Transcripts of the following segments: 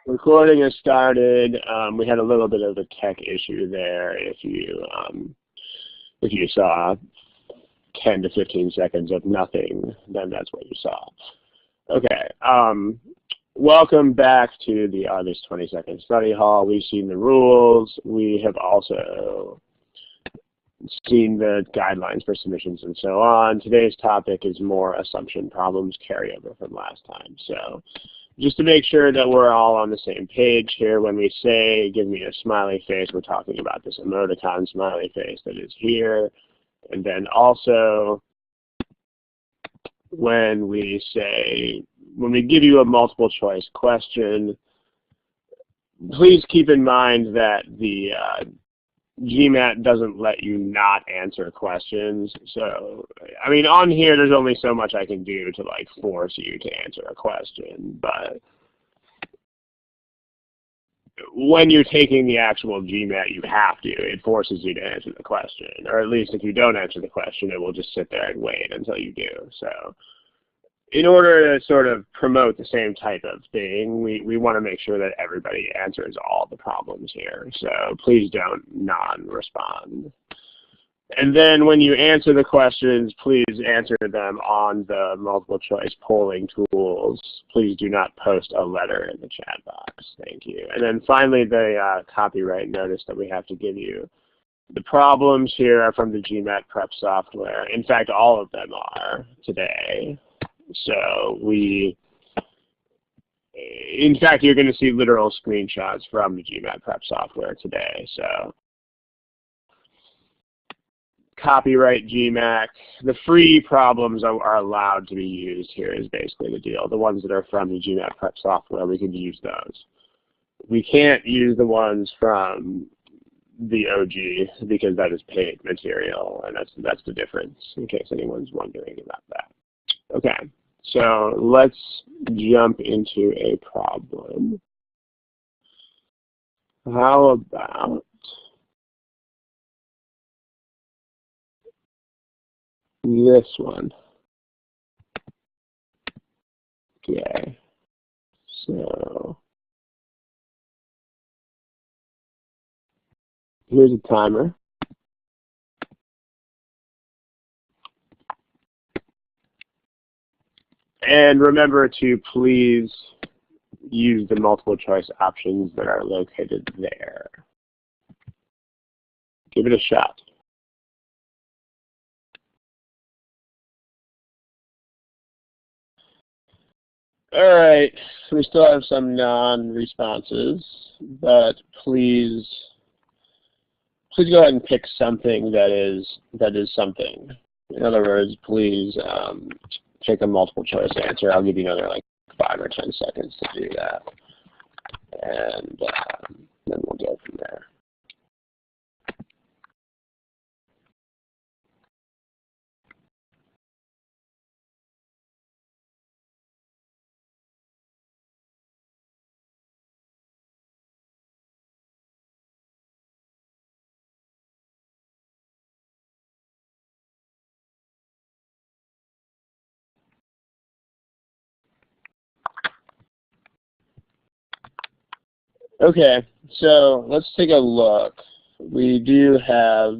Recording has started. We had a little bit of a tech issue there. If you saw 10 to 15 seconds of nothing, then that's what you saw. Okay. Welcome back to the August 22nd study hall. We've seen the rules. We have also seen the guidelines for submissions and so on. Today's topic is more assumption problems carryover from last time. So just to make sure that we're all on the same page here, when we say give me a smiley face, we're talking about this emoticon smiley face that is here. And then also when we give you a multiple choice question, please keep in mind that the GMAT doesn't let you not answer questions. So, I mean, on here, there's only so much I can do to like force you to answer a question, but when you're taking the actual GMAT, you have to. It forces you to answer the question, or at least if you don't answer the question, it will just sit there and wait until you do. So in order to sort of promote the same type of thing, we want to make sure that everybody answers all the problems here. So please don't non-respond. And then when you answer the questions, please answer them on the multiple choice polling tools. Please do not post a letter in the chat box. Thank you. And then finally, the copyright notice that we have to give you. The problems here are from the GMAT prep software. In fact, all of them are today. So in fact, you're going to see literal screenshots from the GMAT prep software today. So copyright GMAT, the free problems are allowed to be used here is basically the deal. The ones that are from the GMAT prep software, we can use those. We can't use the ones from the OG because that is paid material, and that's the difference in case anyone's wondering about that. Okay, so let's jump into a problem. How about this one? Okay, so here's a timer. And remember to please use the multiple choice options that are located there. Give it a shot. All right, we still have some non-responses, but please go ahead and pick something that is something. In other words, please pick a multiple choice answer. I'll give you another like 5 or 10 seconds to do that, and then we'll go from there. Okay, so let's take a look. We do have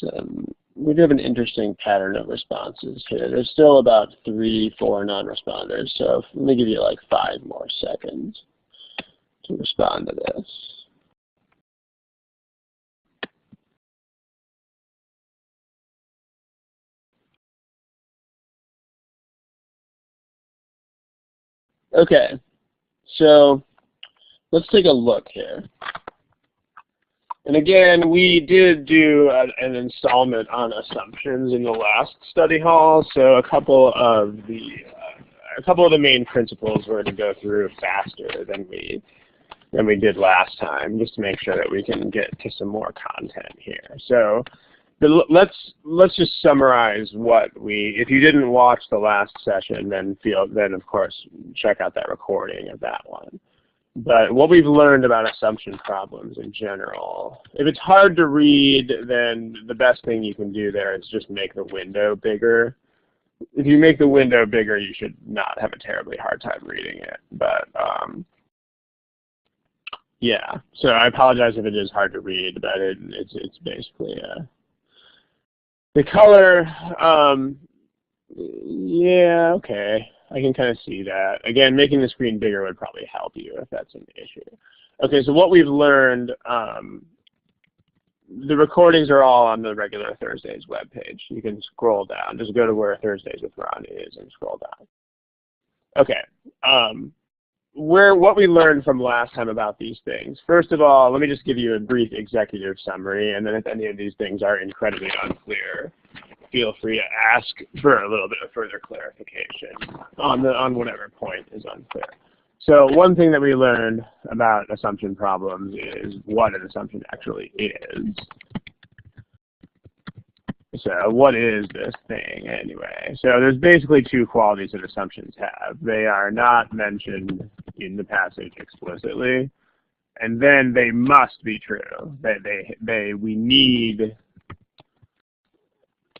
an interesting pattern of responses here. There's still about 3, 4 non-responders, so let me give you like 5 more seconds to respond to this. Okay, so let's take a look here. And again, we did do an installment on assumptions in the last study hall, so a couple of the main principles we're going to go through faster than we did last time, just to make sure that we can get to some more content here. So let's just summarize if you didn't watch the last session, then of course check out that recording of that one. But what we've learned about assumption problems in general, if it's hard to read, then the best thing you can do there is just make the window bigger. if you make the window bigger, you should not have a terribly hard time reading it. But yeah, so I apologize if it is hard to read, but it's basically the color. Yeah, okay, I can kind of see that. Again, making the screen bigger would probably help you if that's an issue. Okay, so what we've learned. The recordings are all on the regular Thursdays webpage. You can scroll down. Just go to where Thursdays with Ron is and scroll down. Okay. What we learned from last time about these things. First of all, let me just give you a brief executive summary, and then if any of these things are incredibly unclear, feel free to ask for a little bit of further clarification on whatever point is unclear. So one thing that we learned about assumption problems is what an assumption actually is. So what is this thing anyway? So there's basically two qualities that assumptions have. They are not mentioned in the passage explicitly, and then they must be true.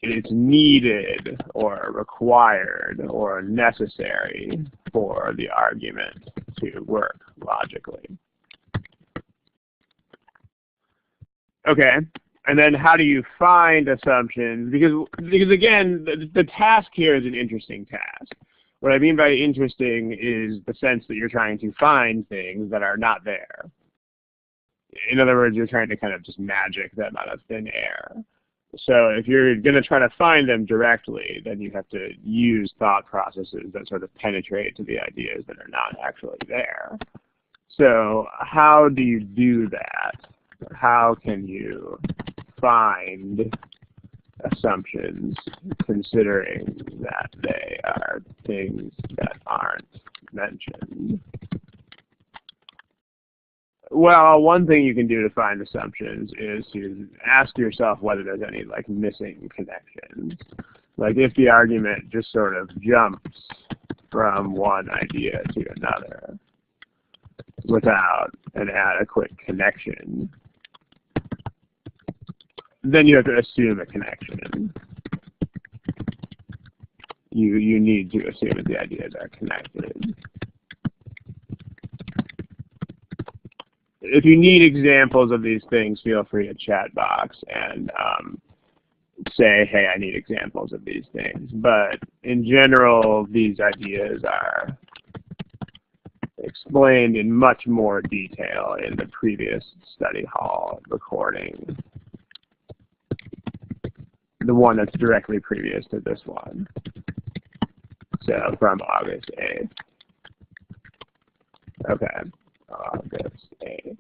It's needed or required or necessary for the argument to work logically. Okay, and then how do you find assumptions? Because again, the task here is an interesting task. What I mean by interesting is the sense that you're trying to find things that are not there. In other words, you're trying to kind of just magic them out of thin air. So if you're going to try to find them directly, then you have to use thought processes that sort of penetrate to the ideas that are not actually there. So how do you do that? How can you find assumptions considering that they are things that aren't mentioned? Well, one thing you can do to find assumptions is to ask yourself whether there's any like missing connections. Like if the argument just sort of jumps from one idea to another without an adequate connection, then you have to assume a connection. You need to assume that the ideas are connected. If you need examples of these things, feel free to chat box and say, hey, I need examples of these things. But in general, these ideas are explained in much more detail in the previous study hall recording, the one that's directly previous to this one, so from August 8th. Okay, August 8th.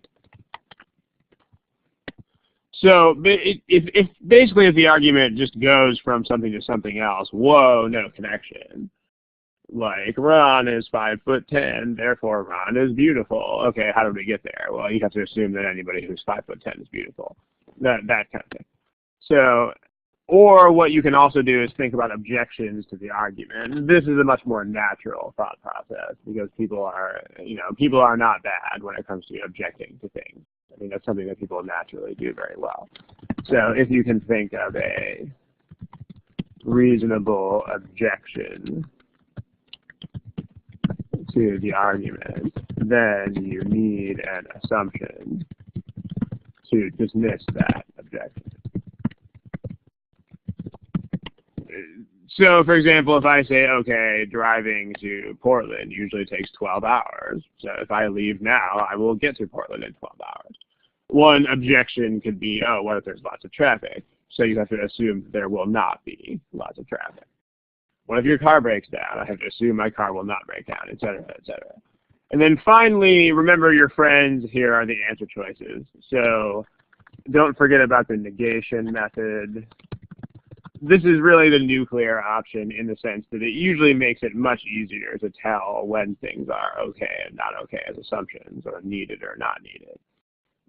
So if basically if the argument just goes from something to something else, whoa, no connection. Like Ron is 5'10", therefore Ron is beautiful. Okay, how did we get there? Well, you have to assume that anybody who's 5'10" is beautiful. That kind of thing. So, or what you can also do is think about objections to the argument. This is a much more natural thought process because people are not bad when it comes to objecting to things. I mean, that's something that people naturally do very well. So if you can think of a reasonable objection to the argument, then you need an assumption to dismiss that objection. So, for example, if I say, okay, driving to Portland usually takes 12 hours, so if I leave now, I will get to Portland in 12 hours. One objection could be, oh, what if there's lots of traffic? So you have to assume there will not be lots of traffic. What if your car breaks down? I have to assume my car will not break down, et cetera, et cetera. And then finally, remember your friends here are the answer choices. So don't forget about the negation method. This is really the nuclear option in the sense that it usually makes it much easier to tell when things are okay and not okay as assumptions or needed or not needed.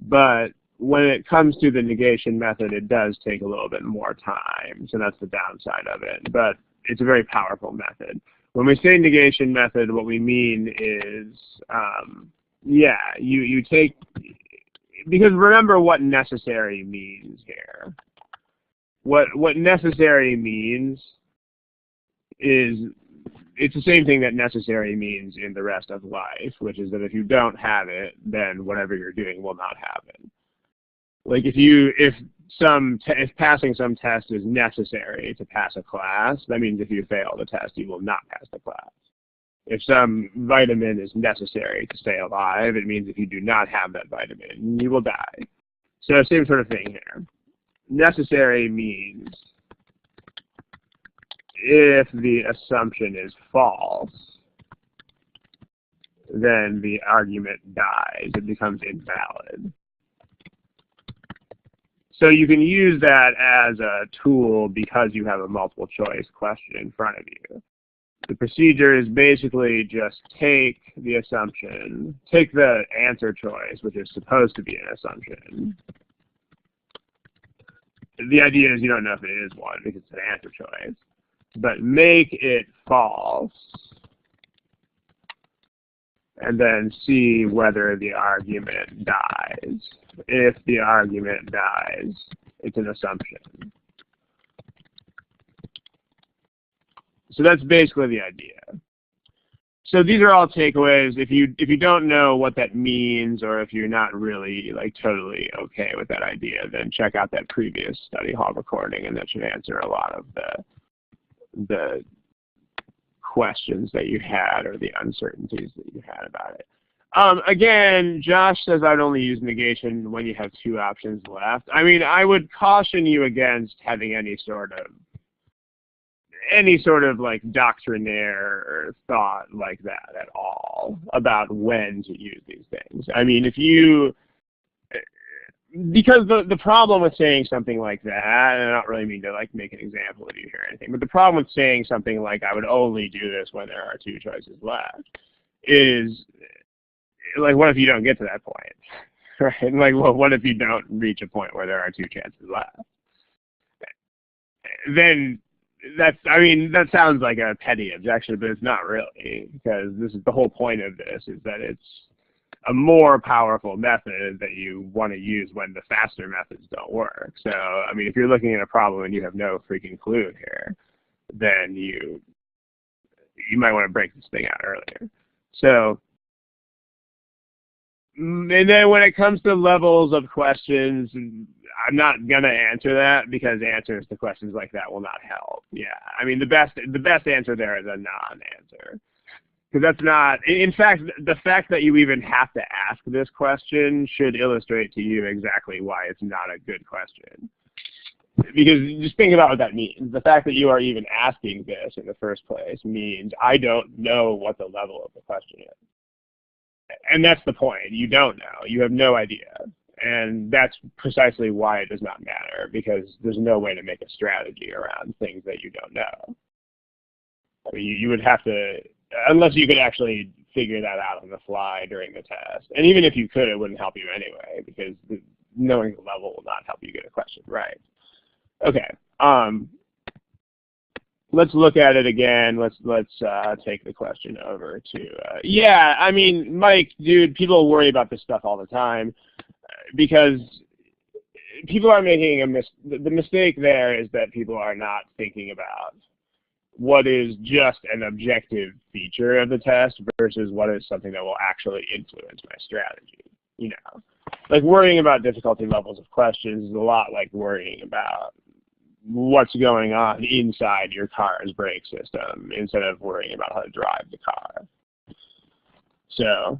But when it comes to the negation method, it does take a little bit more time, so that's the downside of it. But it's a very powerful method. When we say negation method, what we mean is, you take, because remember what necessary means here. What necessary means is it's the same thing that necessary means in the rest of life, which is that if you don't have it, then whatever you're doing will not happen. Like if passing some test is necessary to pass a class, that means if you fail the test, you will not pass the class. If some vitamin is necessary to stay alive, it means if you do not have that vitamin, you will die. So same sort of thing here. Necessary means if the assumption is false, then the argument dies. It becomes invalid. So you can use that as a tool because you have a multiple choice question in front of you. The procedure is basically just take the assumption, take the answer choice, which is supposed to be an assumption. The idea is you don't know if it is one because it's an answer choice. But make it false, and then see whether the argument dies. If the argument dies, it's an assumption. So that's basically the idea. So these are all takeaways. If you don't know what that means, or if you're not really like totally okay with that idea, then check out that previous study hall recording, and that should answer a lot of the questions that you had or the uncertainties that you had about it. Again, Josh says I'd only use negation when you have two options left. I mean, I would caution you against having any sort of like doctrinaire thought like that at all about when to use these things. I mean, because the problem with saying something like that, and I don't really mean to like make an example of you here or anything, but the problem with saying something like I would only do this when there are two choices left is like, what if you don't get to that point, right? Like, well, what if you don't reach a point where there are two chances left? Then that sounds like a petty objection, but it's not really, because this is the whole point of this, is that it's a more powerful method that you want to use when the faster methods don't work. So, I mean, if you're looking at a problem and you have no freaking clue here, then you might want to break this thing out earlier. So, and then when it comes to levels of questions, I'm not going to answer that, because answers to questions like that will not help. Yeah, I mean, the best answer there is a non-answer. Because that's not, in fact, the fact that you even have to ask this question should illustrate to you exactly why it's not a good question. Because just think about what that means. The fact that you are even asking this in the first place means I don't know what the level of the question is. And that's the point. You don't know. You have no idea. And that's precisely why it does not matter, because there's no way to make a strategy around things that you don't know. I mean, you would have to, unless you could actually figure that out on the fly during the test. And even if you could, it wouldn't help you anyway, because knowing the level will not help you get a question right. Okay. Let's look at it again. Let's take the question over to, yeah, I mean, Mike, dude, people worry about this stuff all the time, because people are making the mistake there is that people are not thinking about what is just an objective feature of the test versus what is something that will actually influence my strategy. You know, like worrying about difficulty levels of questions is a lot like worrying about what's going on inside your car's brake system instead of worrying about how to drive the car. So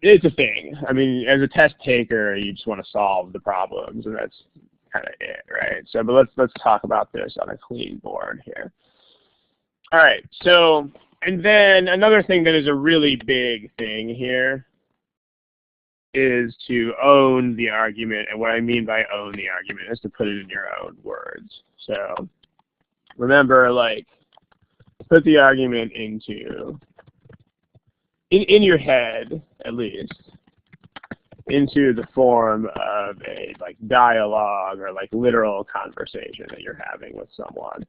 it's a thing. I mean, as a test taker, you just want to solve the problems, and that's kind of it, right? So, but let's talk about this on a clean board here. All right, so, and then another thing that is a really big thing here is to own the argument. And what I mean by own the argument is to put it in your own words. So remember, like, put the argument into, in your head, at least, into the form of a, like, dialogue or, like, literal conversation that you're having with someone.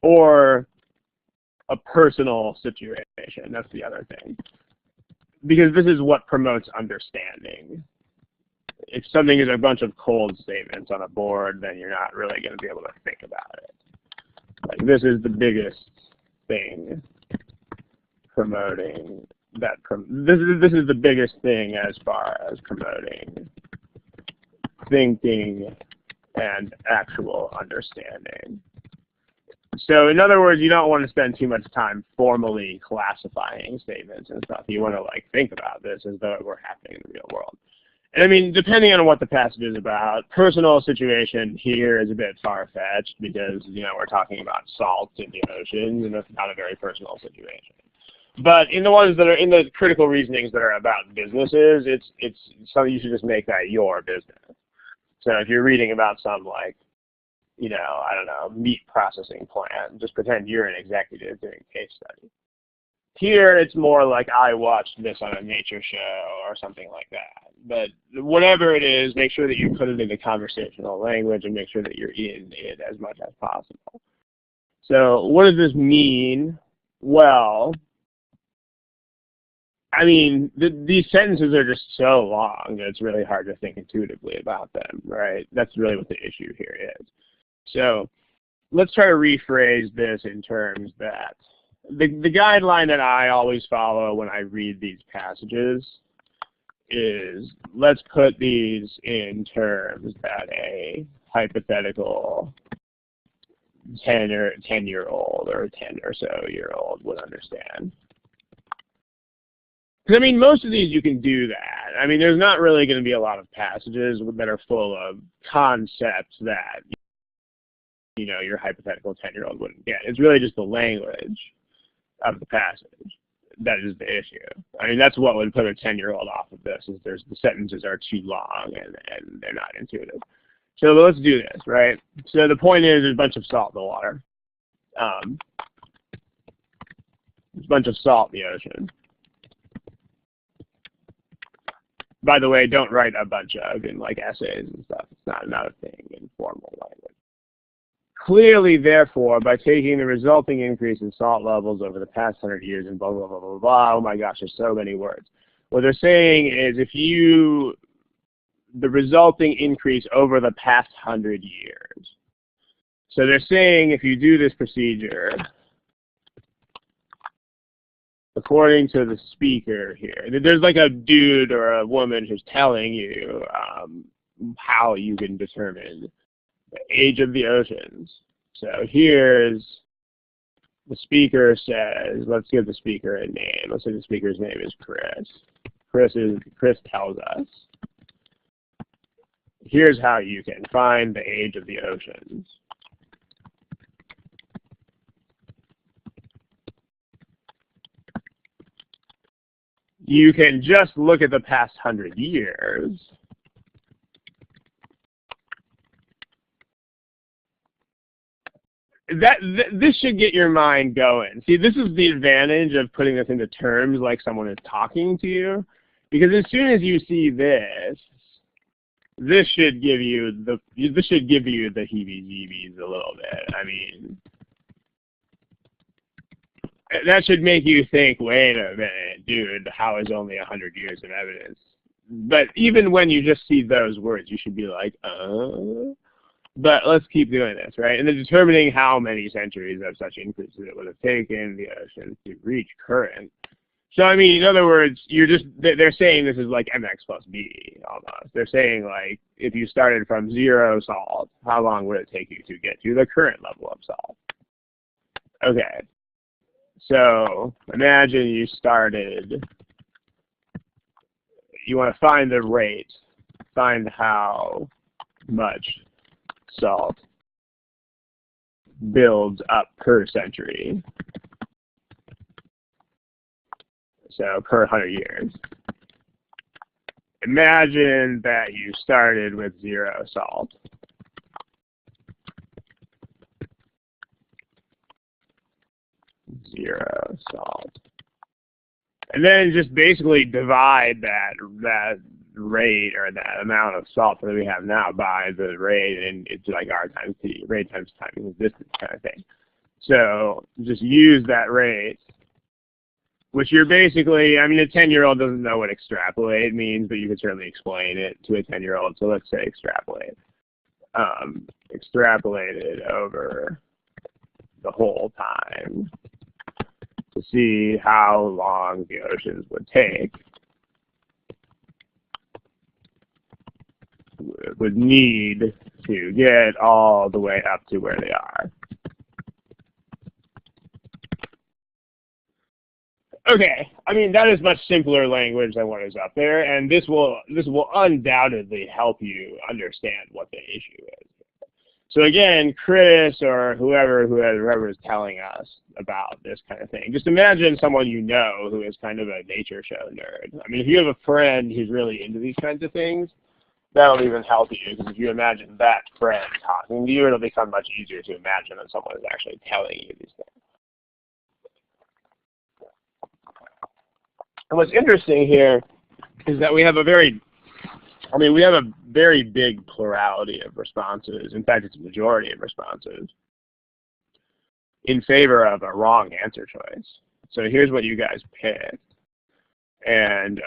Or a personal situation. That's the other thing. Because this is what promotes understanding. If something is a bunch of cold statements on a board, then you're not really going to be able to think about it. Like, this is the biggest thing promoting that. This is the biggest thing as far as promoting thinking and actual understanding. So in other words, you don't want to spend too much time formally classifying statements and stuff. You want to like think about this as though it were happening in the real world. And I mean, depending on what the passage is about, personal situation here is a bit far-fetched because, you know, we're talking about salt in the oceans, and that's not a very personal situation. But in the ones that are in the critical reasonings that are about businesses, it's something you should just make that your business. So if you're reading about some like, you know, I don't know, meat processing plant, just pretend you're an executive doing a case study. Here, it's more like I watched this on a nature show or something like that. But whatever it is, make sure that you put it into conversational language and make sure that you're in it as much as possible. So what does this mean? Well, I mean, these sentences are just so long that it's really hard to think intuitively about them, right? That's really what the issue here is. So let's try to rephrase this in terms that the guideline that I always follow when I read these passages is let's put these in terms that a hypothetical 10-year-old or 10 or so year old would understand. Because, I mean, most of these you can do that. I mean, there's not really going to be a lot of passages that are full of concepts that, you know, your hypothetical 10-year-old wouldn't get. It's really just the language of the passage that is the issue. I mean, that's what would put a 10-year-old off of this, is the sentences are too long and they're not intuitive. So let's do this, right? So the point is there's a bunch of salt in the water. There's a bunch of salt in the ocean. By the way, don't write a bunch of in like essays and stuff. It's not a thing in formal language. Clearly, therefore, by taking the resulting increase in salt levels over the past 100 years and blah, blah, blah, blah, blah, oh my gosh, there's so many words. What they're saying is the resulting increase over the past 100 years. So they're saying if you do this procedure, according to the speaker here, there's like a dude or a woman who's telling you how you can determine the age of the oceans. So here's the speaker says, let's give the speaker a name. Let's say the speaker's name is Chris. Chris tells us, here's how you can find the age of the oceans. You can just look at the past 100 years. This should get your mind going. See, this is the advantage of putting this into terms like someone is talking to you, because as soon as you see this, this should give you the heebie-jeebies a little bit. I mean, that should make you think, wait a minute, dude, how is only 100 years of evidence? But even when you just see those words, you should be like, But let's keep doing this, right? And then determining how many centuries of such increases it would have taken the ocean to reach current. So, I mean, in other words, they're saying this is like mx plus b, almost. They're saying, like, if you started from 0 salt, how long would it take you to get to the current level of salt? Okay. So imagine you want to find the rate, find how much salt builds up per century, so per 100 years. Imagine that you started with 0 salt. Zero salt. And then just basically divide that rate or that amount of salt that we have now by the rate, and it's like R times T, rate times time equals distance kind of thing. So just use that rate, which you're basically, I mean, a 10-year-old doesn't know what extrapolate means, but you can certainly explain it to a 10-year-old. So let's say extrapolate. Extrapolated over the whole time. see how long the oceans would take, would need to get all the way up to where they are. Okay, I mean, that is much simpler language than what is up there, and this will undoubtedly help you understand what the issue is. So again, Chris or whoever is telling us about this kind of thing, just imagine someone you know who is kind of a nature show nerd. I mean, if you have a friend who's really into these kinds of things, that'll even help you, because if you imagine that friend talking to you, it'll become much easier to imagine that someone is actually telling you these things. And what's interesting here is that we have a very big plurality of responses. In fact, it's a majority of responses in favor of a wrong answer choice. So here's what you guys picked. And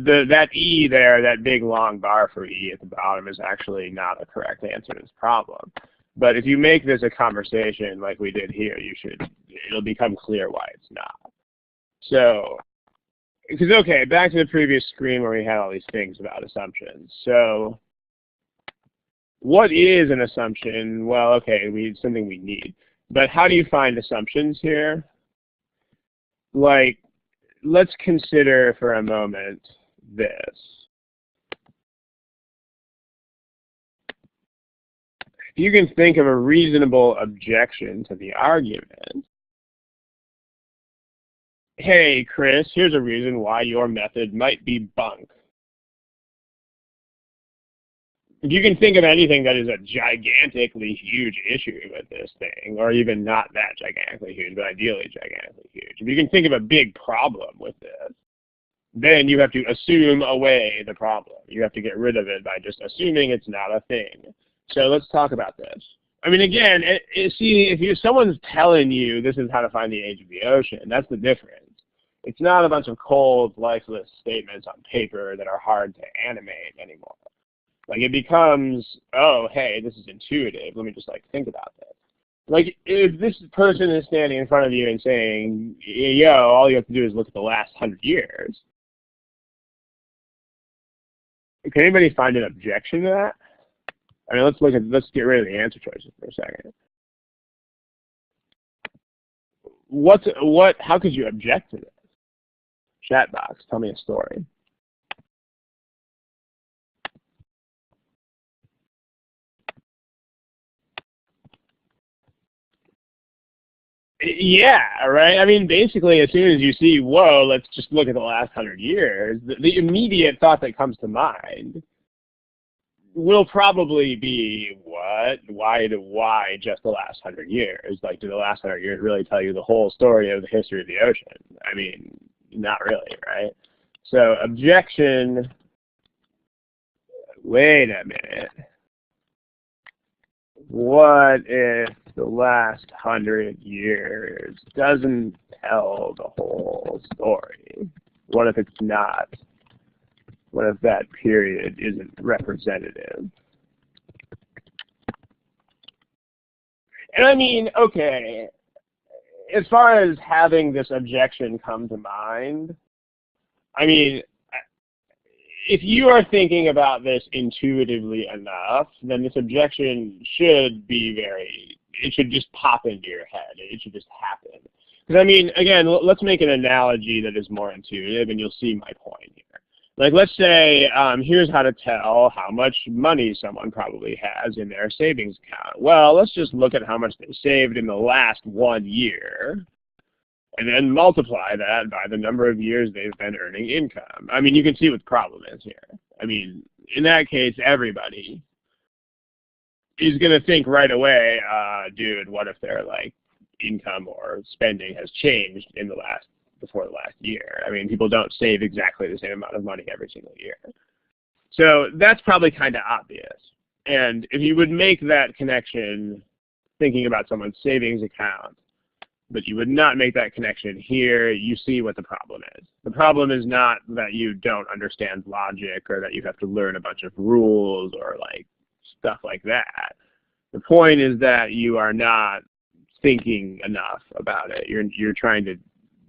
that E there, that big long bar for E at the bottom, is actually not a correct answer to this problem. But if you make this a conversation like we did here, it'll become clear why it's not. So, because okay, back to the previous screen where we had all these things about assumptions. So, what is an assumption? Well, okay, it's something we need. But how do you find assumptions here? Like, let's consider for a moment this. You can think of a reasonable objection to the argument. Hey, Chris, here's a reason why your method might be bunk. If you can think of anything that is a gigantically huge issue with this thing, or even not that gigantically huge, but ideally gigantically huge, if you can think of a big problem with this, then you have to assume away the problem. You have to get rid of it by just assuming it's not a thing. So let's talk about this. I mean, again, see, if someone's telling you this is how to find the age of the ocean, that's the difference. It's not a bunch of cold, lifeless statements on paper that are hard to animate anymore. Like, it becomes, oh, hey, this is intuitive. Let me just, like, think about this. Like, if this person is standing in front of you and saying, yo, all you have to do is look at the last 100 years, can anybody find an objection to that? I mean, let's get rid of the answer choices for a second. How could you object to this? Chat box, tell me a story. Yeah, right? I mean, basically, as soon as you see, whoa, let's just look at the last 100 years, the immediate thought that comes to mind will probably be, what? Why just the last 100 years? Like, do the last 100 years really tell you the whole story of the history of the ocean? I mean, not really, right? So, objection, wait a minute. What if the last 100 years doesn't tell the whole story? What if it's not? What if that period isn't representative? And I mean, okay, as far as having this objection come to mind, I mean, if you are thinking about this intuitively enough, then this objection should be it should just pop into your head. It should just happen. Because I mean, again, let's make an analogy that is more intuitive, and you'll see my point here. Like, let's say, here's how to tell how much money someone probably has in their savings account. Well, let's just look at how much they saved in the last 1 year, and then multiply that by the number of years they've been earning income. I mean, you can see what the problem is here. I mean, in that case, everybody is going to think right away, dude, what if their, like, income or spending has changed before the last year? I mean, people don't save exactly the same amount of money every single year. So that's probably kind of obvious. And if you would make that connection thinking about someone's savings account, but you would not make that connection here, you see what the problem is. The problem is not that you don't understand logic or that you have to learn a bunch of rules or like stuff like that. The point is that you are not thinking enough about it. You're trying to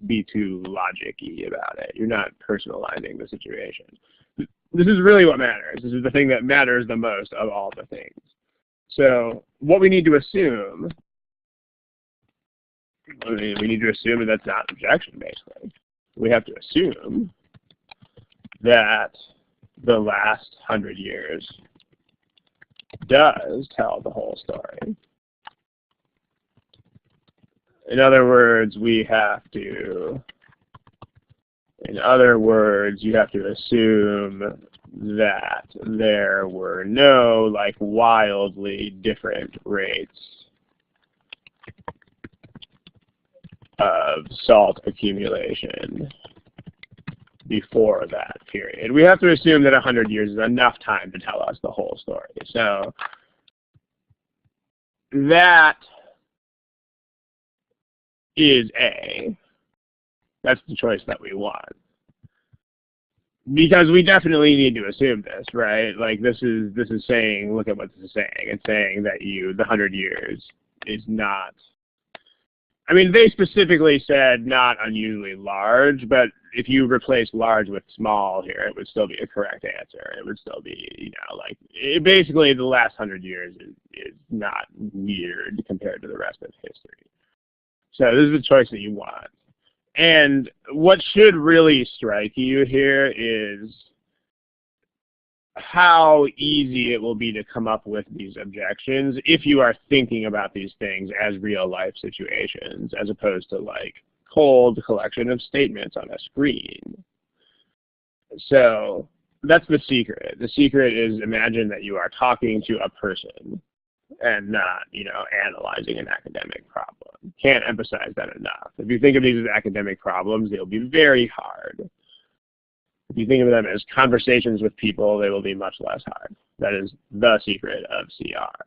be too logic-y about it. You're not personalizing the situation. This is really what matters. This is the thing that matters the most of all the things. So what we need to assume, we need to assume that that's not an objection, basically. We have to assume that the last 100 years does tell the whole story. In other words, you have to assume that there were no, like, wildly different rates of salt accumulation before that period. We have to assume that 100 years is enough time to tell us the whole story. So that is A. That's the choice that we want. Because we definitely need to assume this, right? Like this is saying, look at what this is saying. It's saying that the 100 years is not, I mean, they specifically said not unusually large, but if you replace large with small here, it would still be a correct answer. It would still be, like, basically the last 100 years is not weird compared to the rest of history. So this is the choice that you want. And what should really strike you here is how easy it will be to come up with these objections if you are thinking about these things as real life situations, as opposed to like cold collection of statements on a screen. So that's the secret. The secret is imagine that you are talking to a person and not, analyzing an academic problem. Can't emphasize that enough. If you think of these as academic problems, they'll be very hard. If you think of them as conversations with people, they will be much less hard. That is the secret of CR.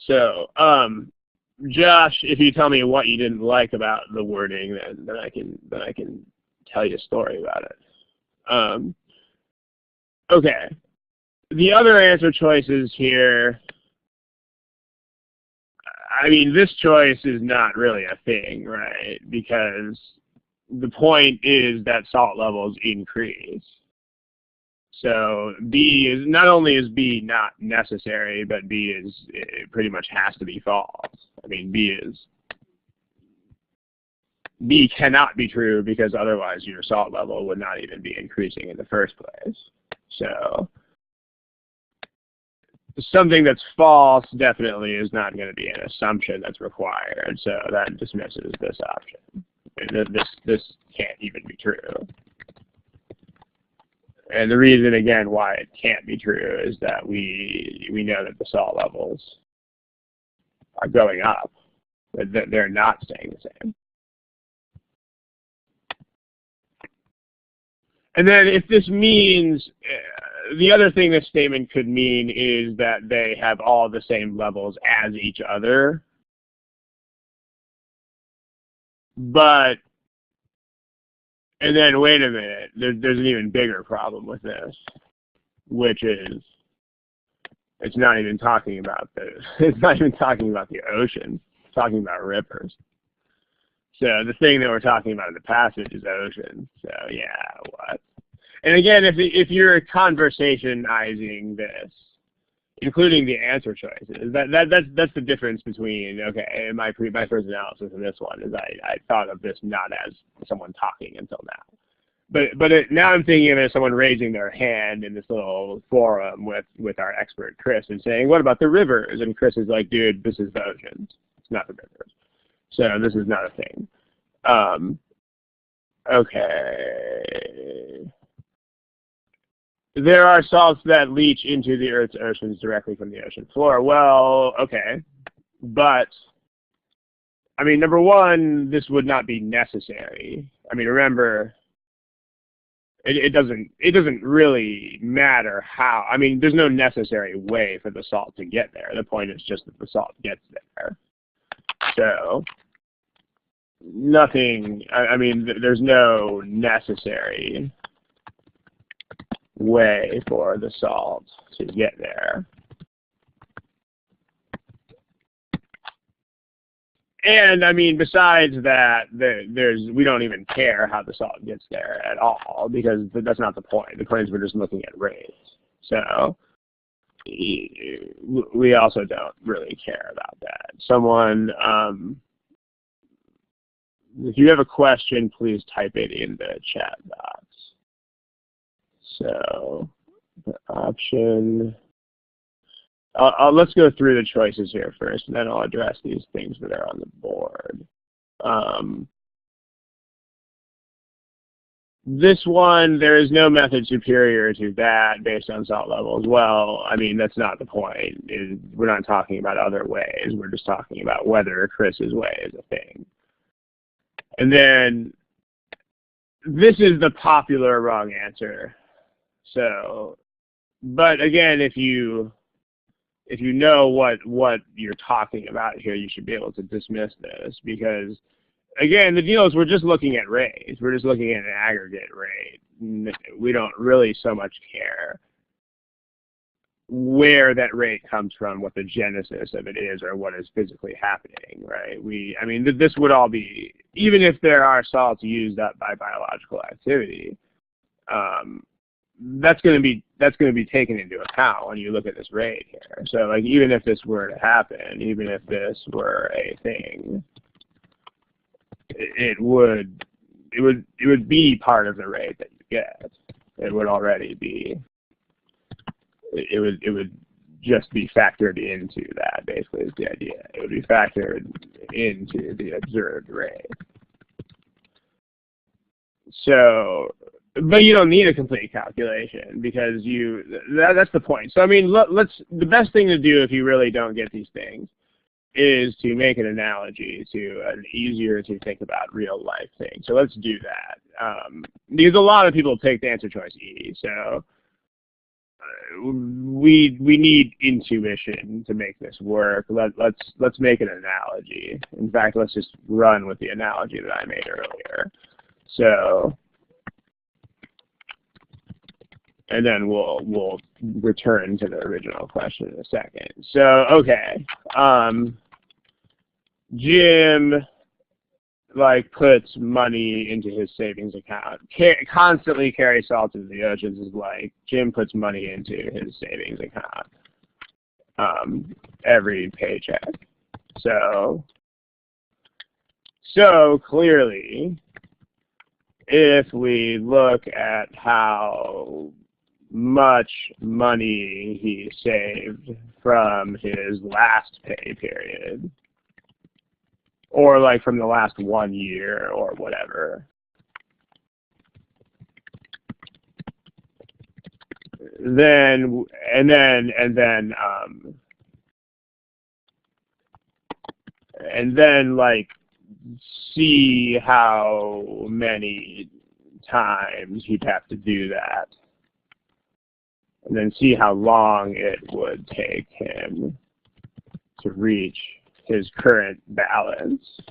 So, Josh, if you tell me what you didn't like about the wording, then I can tell you a story about it. Okay. The other answer choices here, I mean, this choice is not really a thing, right? Because the point is that salt levels increase. So B is, not only is B not necessary, but B is, it pretty much has to be false. I mean, B cannot be true because otherwise your salt level would not even be increasing in the first place. So something that's false definitely is not going to be an assumption that's required. So that dismisses this option. This can't even be true. And the reason, again, why it can't be true is that we know that the salt levels are going up. That they're not staying the same. And then if this means, the other thing this statement could mean is that they have all the same levels as each other. But, and then wait a minute, there's an even bigger problem with this, which is it's not even talking about the ocean, it's talking about rivers. So the thing that we're talking about in the passage is ocean. So yeah, what? And again, if you're conversationizing this, including the answer choices, that's the difference between, okay, my first analysis in this one is I thought of this not as someone talking until now. But now I'm thinking of it as someone raising their hand in this little forum with our expert Chris and saying, what about the rivers? And Chris is like, dude, this is the oceans. It's not the rivers. So this is not a thing. Okay. There are salts that leach into the Earth's oceans directly from the ocean floor. Well, okay. But, I mean, number one, this would not be necessary. I mean, remember, it doesn't really matter how. I mean, there's no necessary way for the salt to get there. The point is just that the salt gets there. So, nothing, I mean, there's no necessary way for the salt to get there. And I mean, besides that, we don't even care how the salt gets there at all, because that's not the point. The point is we're just looking at rates. So we also don't really care about that. Someone, if you have a question, please type it in the chat box. So the option. Let's go through the choices here first, and then I'll address these things that are on the board. This one, there is no method superior to that based on salt levels. Well, I mean, that's not the point. We're not talking about other ways. We're just talking about whether Chris's way is a thing. And then this is the popular wrong answer. So, but again, if you know what you're talking about here, you should be able to dismiss this, because again, the deal is we're just looking at rates. We're just looking at an aggregate rate. We don't really so much care where that rate comes from, what the genesis of it is, or what is physically happening, right? I mean, this would all be, even if there are salts used up by biological activity, that's going to be taken into account when you look at this rate here. So, like, even if this were to happen, even if this were a thing, it would be part of the rate that you get. It would already be. It would just be factored into that. Basically, is the idea. It would be factored into the observed rate. So, but you don't need a complete calculation, because that's the point. So I mean, the best thing to do if you really don't get these things is to make an analogy to an easier to think about real life thing. So let's do that, because a lot of people take the answer choice E. So we need intuition to make this work. Let's make an analogy. In fact, let's just run with the analogy that I made earlier. So, and then we'll return to the original question in a second. So, okay, Jim puts money into his savings account. Constantly carries salt into the oceans is like Jim puts money into his savings account every paycheck. So clearly, if we look at how much money he saved from his last pay period, or like from the last 1 year or whatever, then like see how many times he'd have to do that, and then see how long it would take him to reach his current balance.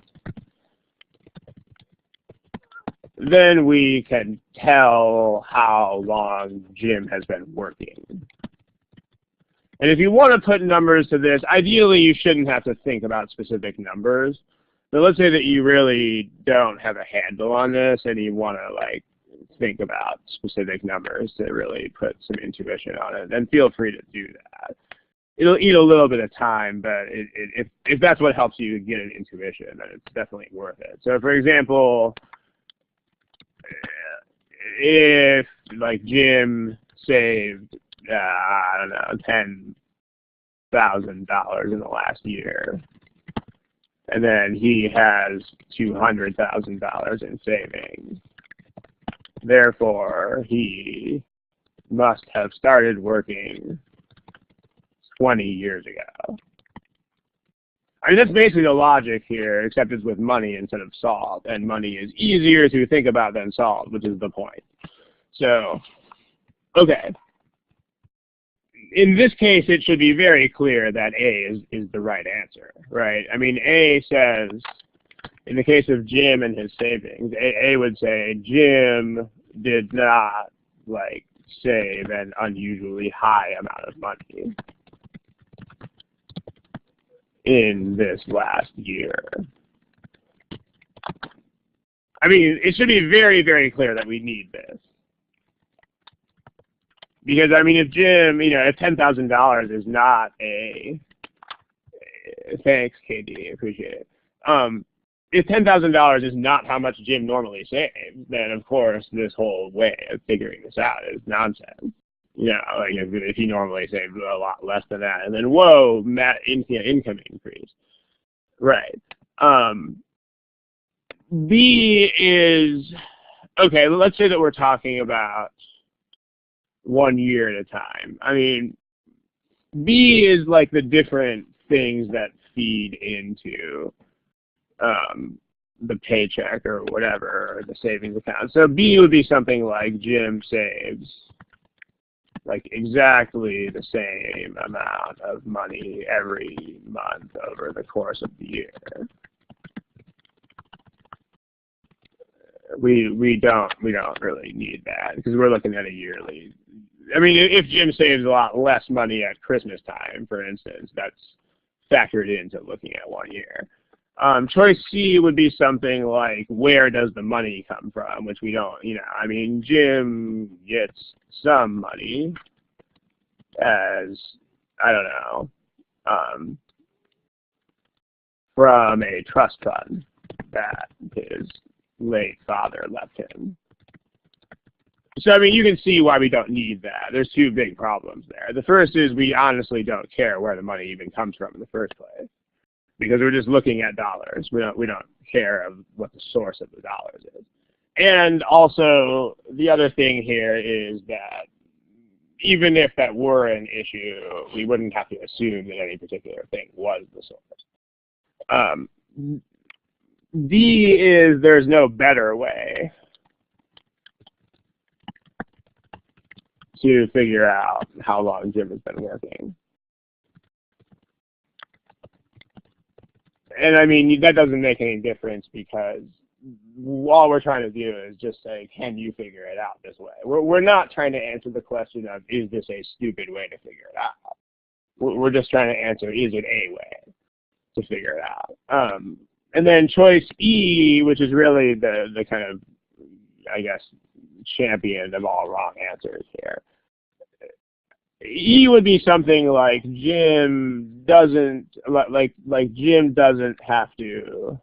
Then we can tell how long Jim has been working. And if you want to put numbers to this, ideally you shouldn't have to think about specific numbers. But let's say that you really don't have a handle on this and you want to think about specific numbers to really put some intuition on it, then feel free to do that. It'll eat a little bit of time, but if that's what helps you get an intuition, then it's definitely worth it. So, for example, if Jim saved I don't know, $10,000 in the last year, and then he has $200,000 in savings, therefore he must have started working 20 years ago. I mean, that's basically the logic here, except it's with money instead of salt, and money is easier to think about than salt, which is the point. So, okay. In this case, it should be very clear that A is the right answer, right? I mean, A says, in the case of Jim and his savings, A would say Jim did not, save an unusually high amount of money in this last year. I mean, it should be very, very clear that we need this. Because, I mean, if Jim, if $10,000 is not a, thanks, KD, appreciate it. If $10,000 is not how much Jim normally saves, then of course this whole way of figuring this out is nonsense. Like if you normally save a lot less than that, and then whoa, income increase. Right. B is, okay, let's say that we're talking about 1 year at a time. I mean, B is like the different things that feed into the paycheck or whatever, or the savings account. So B would be something like Jim saves like exactly the same amount of money every month over the course of the year. We don't really need that because we're looking at a yearly. I mean, if Jim saves a lot less money at Christmas time, for instance, that's factored into looking at 1 year. Choice C would be something like, where does the money come from, which we don't, I mean, Jim gets some money as, I don't know, from a trust fund that his late father left him. So, I mean, you can see why we don't need that. There's two big problems there. The first is we honestly don't care where the money even comes from in the first place, because we're just looking at dollars. We don't care of what the source of the dollars is. And also, the other thing here is that even if that were an issue, we wouldn't have to assume that any particular thing was the source. D is there's no better way to figure out how long Jim has been working. And I mean, that doesn't make any difference because all we're trying to do is just say, can you figure it out this way? We're not trying to answer the question of, is this a stupid way to figure it out? We're just trying to answer, is it a way to figure it out? And then choice E, which is really the kind of, I guess, champion of all wrong answers here. E would be something like Jim doesn't Jim doesn't have to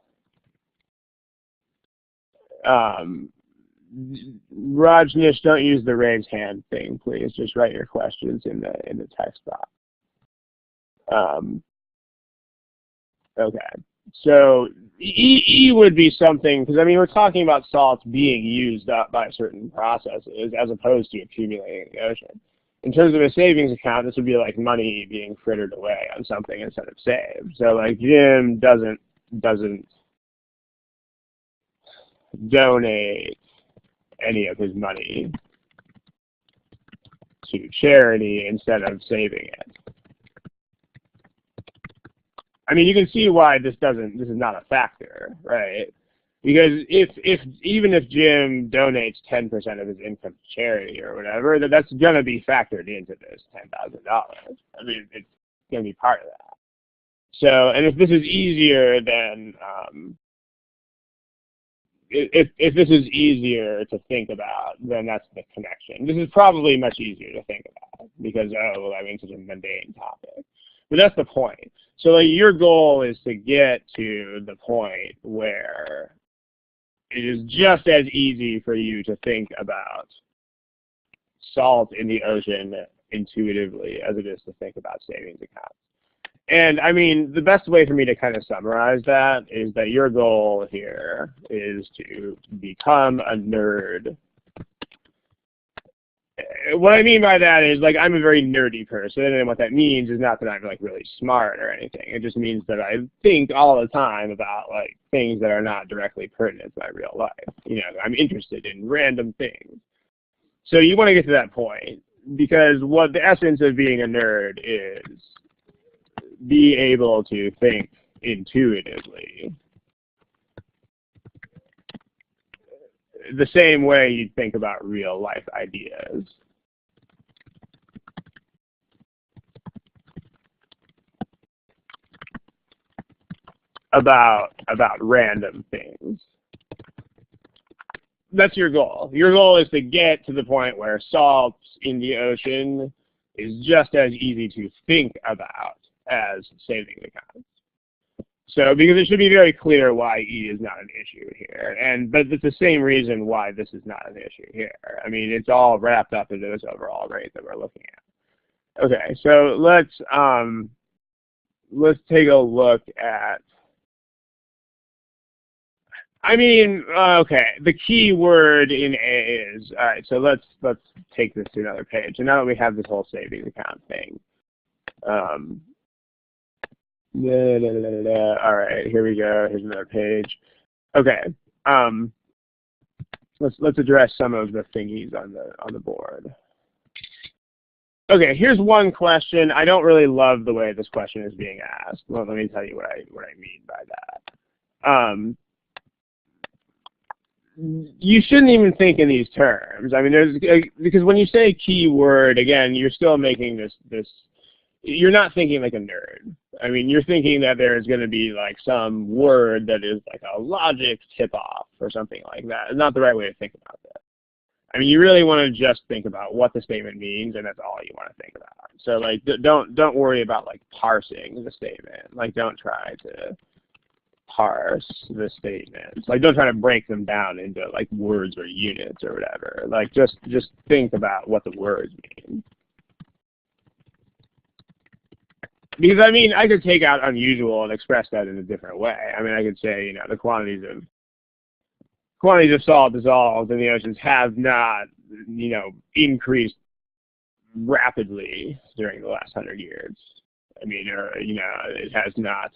Rajnish, don't use the raise hand thing, please. Just write your questions in the text box. Okay. So E would be something, because I mean we're talking about salts being used up by certain processes as opposed to accumulating in the ocean. In terms of a savings account, this would be like money being frittered away on something instead of saved. So like Jim doesn't donate any of his money to charity instead of saving it. I mean, you can see why this is not a factor, right? Because even if Jim donates 10% of his income to charity or whatever, that's going to be factored into this $10,000. I mean, it's going to be part of that. So, and if this is easier than, if this is easier to think about, then that's the connection. This is probably much easier to think about because, oh, well, I mean, such a mundane topic. But that's the point. So like your goal is to get to the point where it is just as easy for you to think about salt in the ocean intuitively as it is to think about savings accounts. And I mean, the best way for me to kind of summarize that is that your goal here is to become a nerd. What I mean by that is, like, I'm a very nerdy person, and what that means is not that I'm, like, really smart or anything. It just means that I think all the time about, like, things that are not directly pertinent to my real life. You know, I'm interested in random things. So you want to get to that point, because what the essence of being a nerd is be able to think intuitively the same way you'd think about real life ideas. About random things. that's your goal. Your goal is to get to the point where salt in the ocean is just as easy to think about as savings accounts. So, because it should be very clear why E is not an issue here, but it's the same reason why this is not an issue here. I mean, it's all wrapped up into this overall rate that we're looking at. Okay, so let's take a look at. I mean, okay, the key word in A is, all right, so let's take this to another page. And now that we have this whole savings account thing, all right, here we go. Here's another page. Okay, let's address some of the thingies on the board. Okay, here's one question. I don't really love the way this question is being asked. Well, let me tell you what I mean by that. You shouldn't even think in these terms. I mean, because when you say keyword, again, you're still making this. You're not thinking like a nerd. I mean, you're thinking that there's going to be like some word that is like a logic tip-off or something like that. It's not the right way to think about that. I mean, you really want to just think about what the statement means, and that's all you want to think about. So, like, don't worry about like parsing the statement. Like, don't try to parse the statements. Like, don't try to break them down into like words or units or whatever. Like, just think about what the words mean. Because, I mean, I could take out unusual and express that in a different way. I mean, I could say, you know, the quantities of salt dissolved in the oceans have not, you know, increased rapidly during the last 100 years. I mean, or, you know, it has not.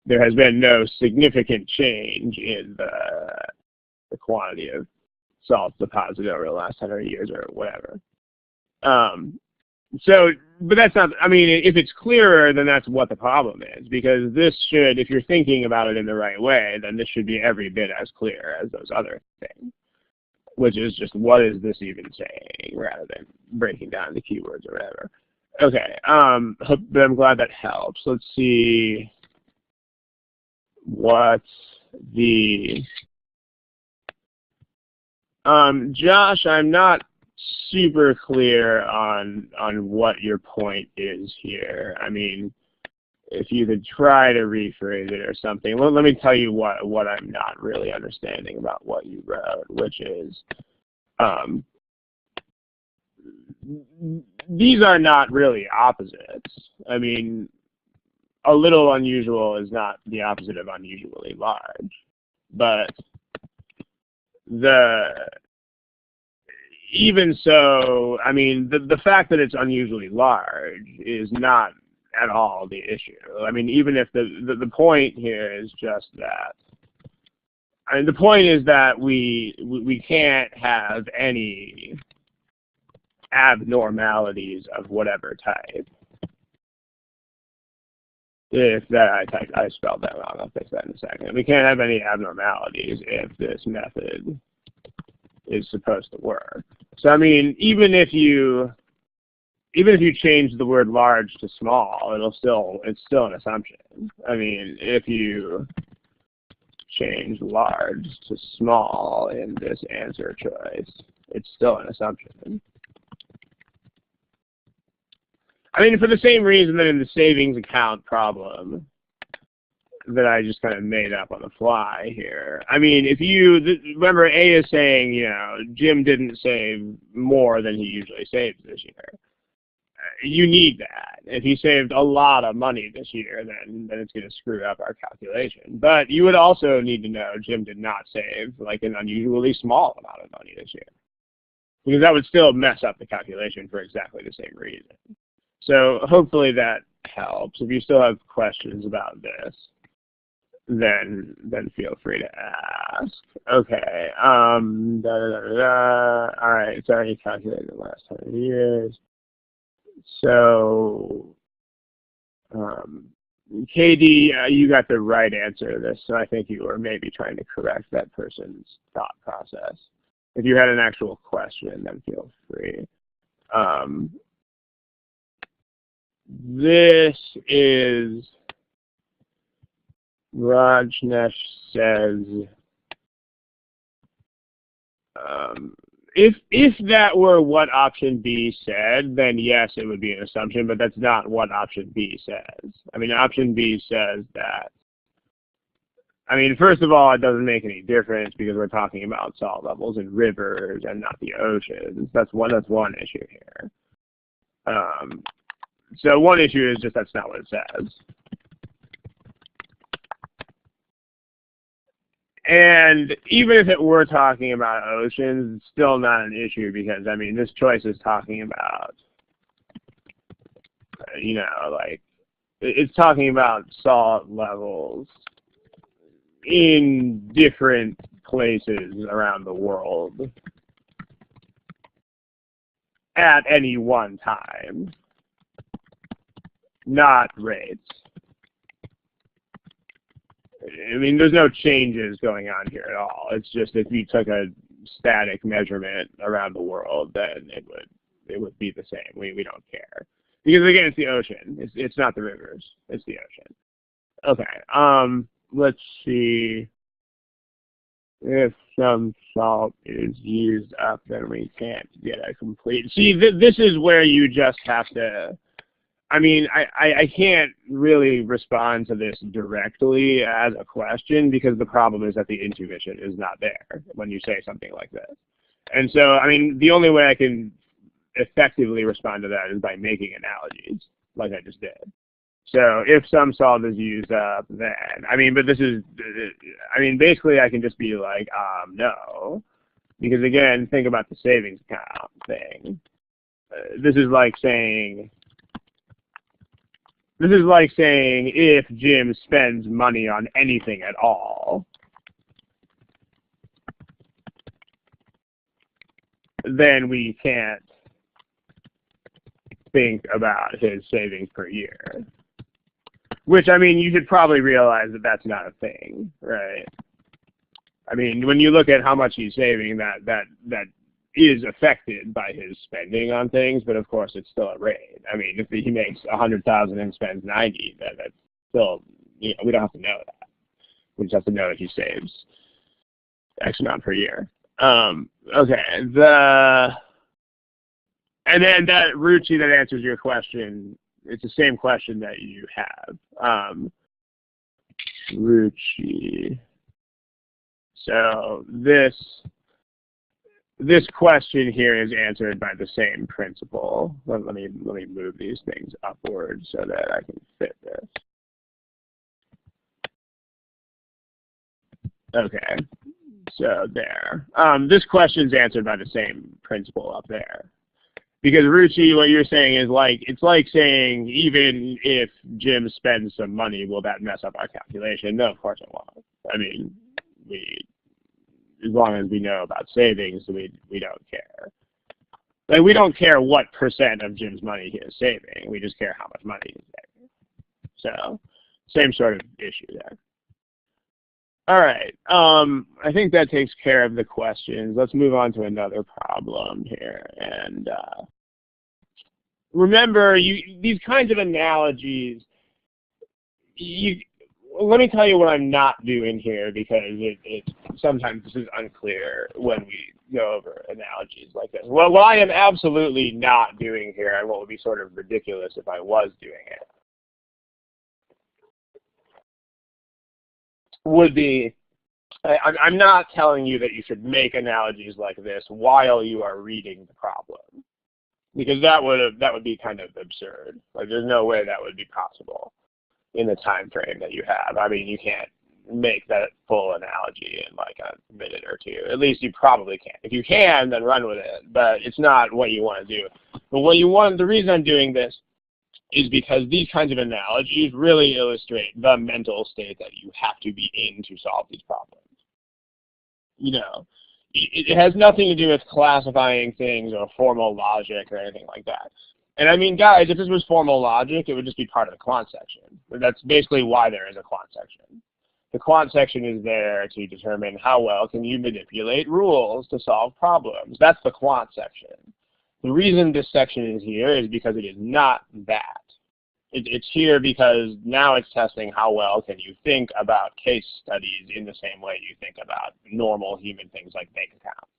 There has been no significant change in the quantity of salt deposited over the last 100 years or whatever. So, but that's not, I mean, if it's clearer, then that's what the problem is, because this should, if you're thinking about it in the right way, then this should be every bit as clear as those other things, which is just what is this even saying, rather than breaking down the keywords or whatever. Okay, but I'm glad that helps. Let's see what the, Josh, I'm not super clear on what your point is here. I mean, if you could try to rephrase it or something. Well, let me tell you what I'm not really understanding about what you wrote, which is these are not really opposites. I mean, a little unusual is not the opposite of unusually large, but even so, I mean, the fact that it's unusually large is not at all the issue. I mean, even if the point here is just that, I mean, the point is that we can't have any abnormalities of whatever type. If that, I spelled that wrong, I'll fix that in a second. We can't have any abnormalities if this method is supposed to work. So, I mean, even if you change the word large to small, it's still an assumption. I mean, if you change large to small in this answer choice, it's still an assumption. I mean, for the same reason that in the savings account problem that I just kind of made up on the fly here. I mean, if you remember, A is saying, you know, Jim didn't save more than he usually saves this year. You need that. If he saved a lot of money this year, then it's going to screw up our calculation. But you would also need to know Jim did not save like an unusually small amount of money this year, because that would still mess up the calculation for exactly the same reason. So hopefully that helps. If you still have questions about this, then feel free to ask. Okay. All right. It's already calculated the last 100 years. So, KD, you got the right answer to this. So I think you were maybe trying to correct that person's thought process. If you had an actual question, then feel free. This is, Rajnesh says, If that were what option B said, then yes, it would be an assumption, but that's not what option B says. I mean, option B says that, I mean, first of all, it doesn't make any difference because we're talking about salt levels in rivers and not the oceans. That's one issue here. So one issue is just that's not what it says. And even if it were talking about oceans, it's still not an issue because, I mean, this choice is talking about, you know, like, it's talking about salt levels in different places around the world at any one time, not rates. I mean, there's no changes going on here at all. It's just if you took a static measurement around the world, then it would be the same. We don't care because again, it's the ocean. It's not the rivers. It's the ocean. Okay. Let's see. If some salt is used up, then we can't get a complete. See, this is where you just have to. I mean, I can't really respond to this directly as a question because the problem is that the intuition is not there when you say something like this. And so, I mean, the only way I can effectively respond to that is by making analogies, like I just did. So if some salt is used up, then, I mean, but this is, I mean, basically I can just be like, no. Because again, think about the savings account thing. This is like saying if Jim spends money on anything at all, then we can't think about his savings per year. Which, I mean, you should probably realize that that's not a thing, right? I mean, when you look at how much he's saving, that is affected by his spending on things, but of course it's still a rate. I mean, if he makes 100,000 and spends 90, that's still, you know, we don't have to know that. We just have to know that he saves X amount per year. Okay, and then that Ruchi, that answers your question. It's the same question that you have. Ruchi. So this question here is answered by the same principle. Let me move these things upward so that I can fit this. Okay, so there. This question's answered by the same principle up there. Because Ruchi, what you're saying is it's like saying even if Jim spends some money, will that mess up our calculation? No, of course it won't. I mean, as long as we know about savings, we don't care. Like, we don't care what % of Jim's money he is saving. We just care how much money he's saving. So, same sort of issue there. All right. I think that takes care of the questions. Let's move on to another problem here. And remember, these kinds of analogies, let me tell you what I'm not doing here because sometimes this is unclear when we go over analogies like this. Well, what I am absolutely not doing here, and what would be sort of ridiculous if I was doing it, would be, I'm not telling you that you should make analogies like this while you are reading the problem, because that would be kind of absurd. Like, there's no way that would be possible in the time frame that you have. I mean, you can't make that full analogy in like a minute or two. At least you probably can. If you can, then run with it. But it's not what you want to do. But what you want, the reason I'm doing this is because these kinds of analogies really illustrate the mental state that you have to be in to solve these problems. You know, it has nothing to do with classifying things or formal logic or anything like that. And I mean, guys, if this was formal logic, it would just be part of the quant section. That's basically why there is a quant section. The quant section is there to determine how well can you manipulate rules to solve problems. That's the quant section. The reason this section is here is because it is not that. It's here because now it's testing how well can you think about case studies in the same way you think about normal human things like bank accounts.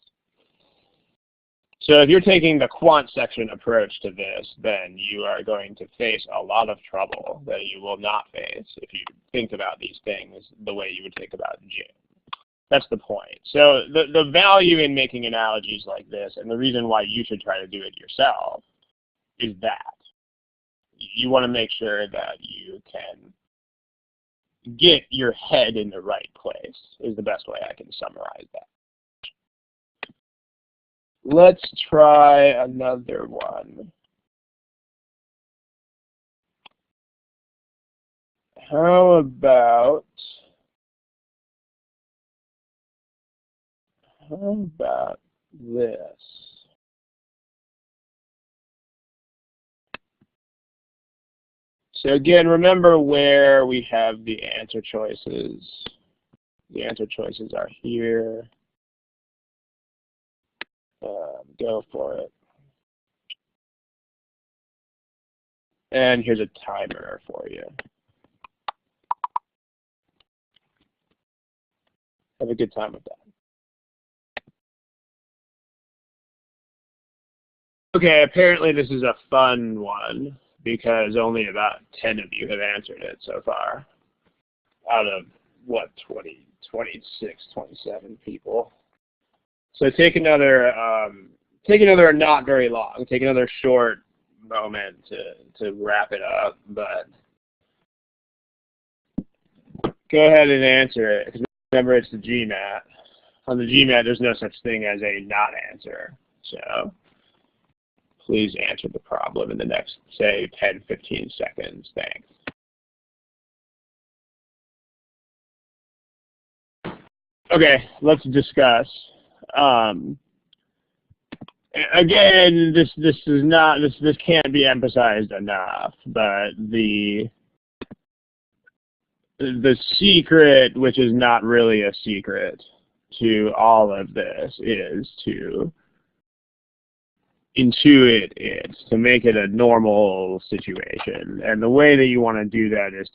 So if you're taking the quant section approach to this, then you are going to face a lot of trouble that you will not face if you think about these things the way you would think about gym. That's the point. So the value in making analogies like this, and the reason why you should try to do it yourself, is that you want to make sure that you can get your head in the right place, is the best way I can summarize that. Let's try another one. How about this? So again, remember where we have the answer choices. The answer choices are here. Go for it. And here's a timer for you. Have a good time with that. Okay, apparently this is a fun one because only about 10 of you have answered it so far out of, what, 20, 26, 27 people. So take another not very long, take another short moment to wrap it up, but go ahead and answer it, because remember it's the GMAT. On the GMAT, there's no such thing as a not answer, so please answer the problem in the next, say, 10, 15 seconds. Thanks. Okay, let's discuss. Again, this can't be emphasized enough, but the secret, which is not really a secret to all of this, is to intuit it, to make it a normal situation. And the way that you want to do that is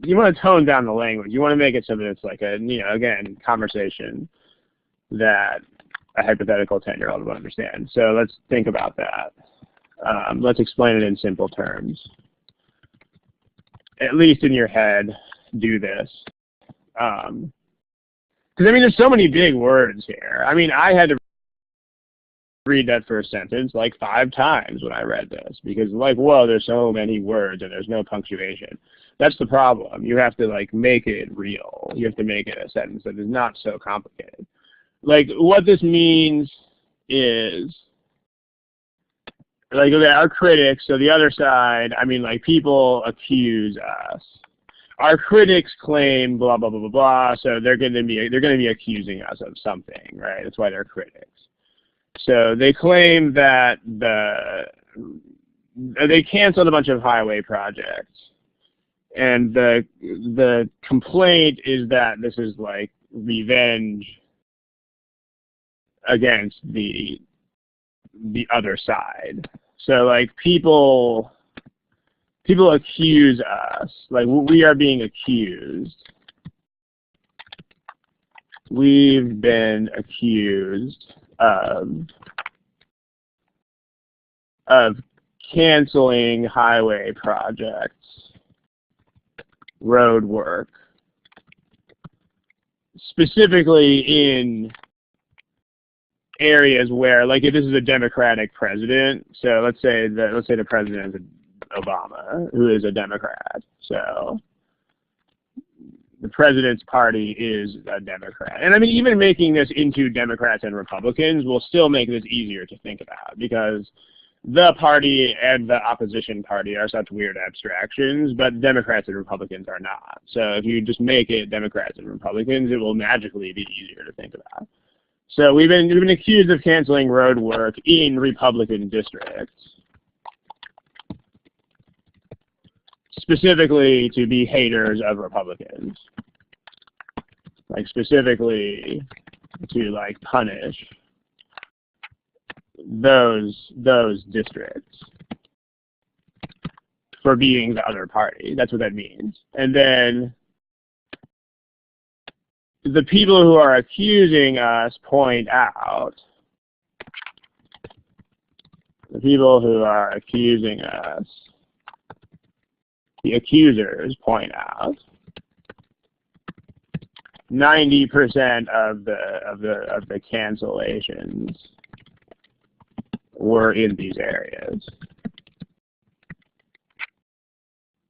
you want to tone down the language. You want to make it so that it's like a, again, conversation that a hypothetical 10-year-old would understand. So let's think about that. Let's explain it in simple terms. At least in your head, do this. Because, there's so many big words here. I had to read that first sentence like 5 times when I read this, because whoa, there's so many words and there's no punctuation. That's the problem. You have to make it real. You have to make it a sentence that is not so complicated. What this means is, okay, our critics, so the other side, people accuse us. Our critics claim blah blah blah blah blah, so they're going to be accusing us of something, right? That's why they're critics. So they claim that they canceled a bunch of highway projects, and the complaint is that this is revenge against the other side. So people accuse us, we are being accused. We've been accused of canceling highway projects, road work, specifically in areas where, if this is a Democratic president, so let's say the president is Obama, who is a Democrat, so the president's party is a Democrat. And even making this into Democrats and Republicans will still make this easier to think about, because the party and the opposition party are such weird abstractions, but Democrats and Republicans are not. So if you just make it Democrats and Republicans, it will magically be easier to think about. So we've been accused of canceling road work in Republican districts, specifically to be haters of Republicans, specifically to punish those districts for being the other party. That's what that means. And then the people who are accusing us point out The people who are accusing us, the accusers point out 90% of the cancellations were in these areas.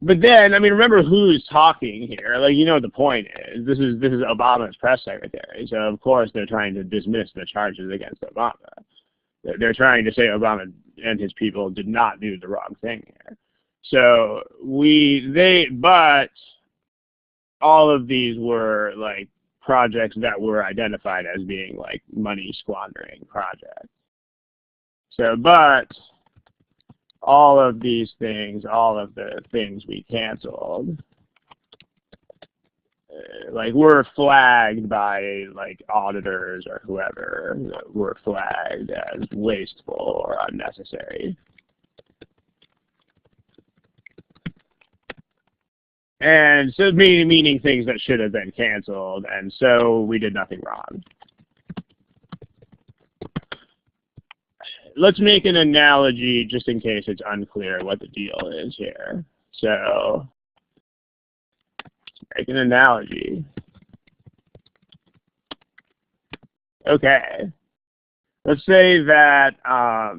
But then, I mean, remember who's talking here. Like, you know what the point is. This is Obama's press secretary. So, of course, they're trying to dismiss the charges against Obama. They're trying to say Obama and his people did not do the wrong thing here. So, but all of these were, like, projects that were identified as being, like, money squandering projects. So, but all of these things, all of the things we canceled, like, were flagged by, like, auditors or whoever, were flagged as wasteful or unnecessary. And so meaning things that should have been canceled, and so we did nothing wrong. Let's make an analogy just in case it's unclear what the deal is here. So, make an analogy. Okay. Let's say that I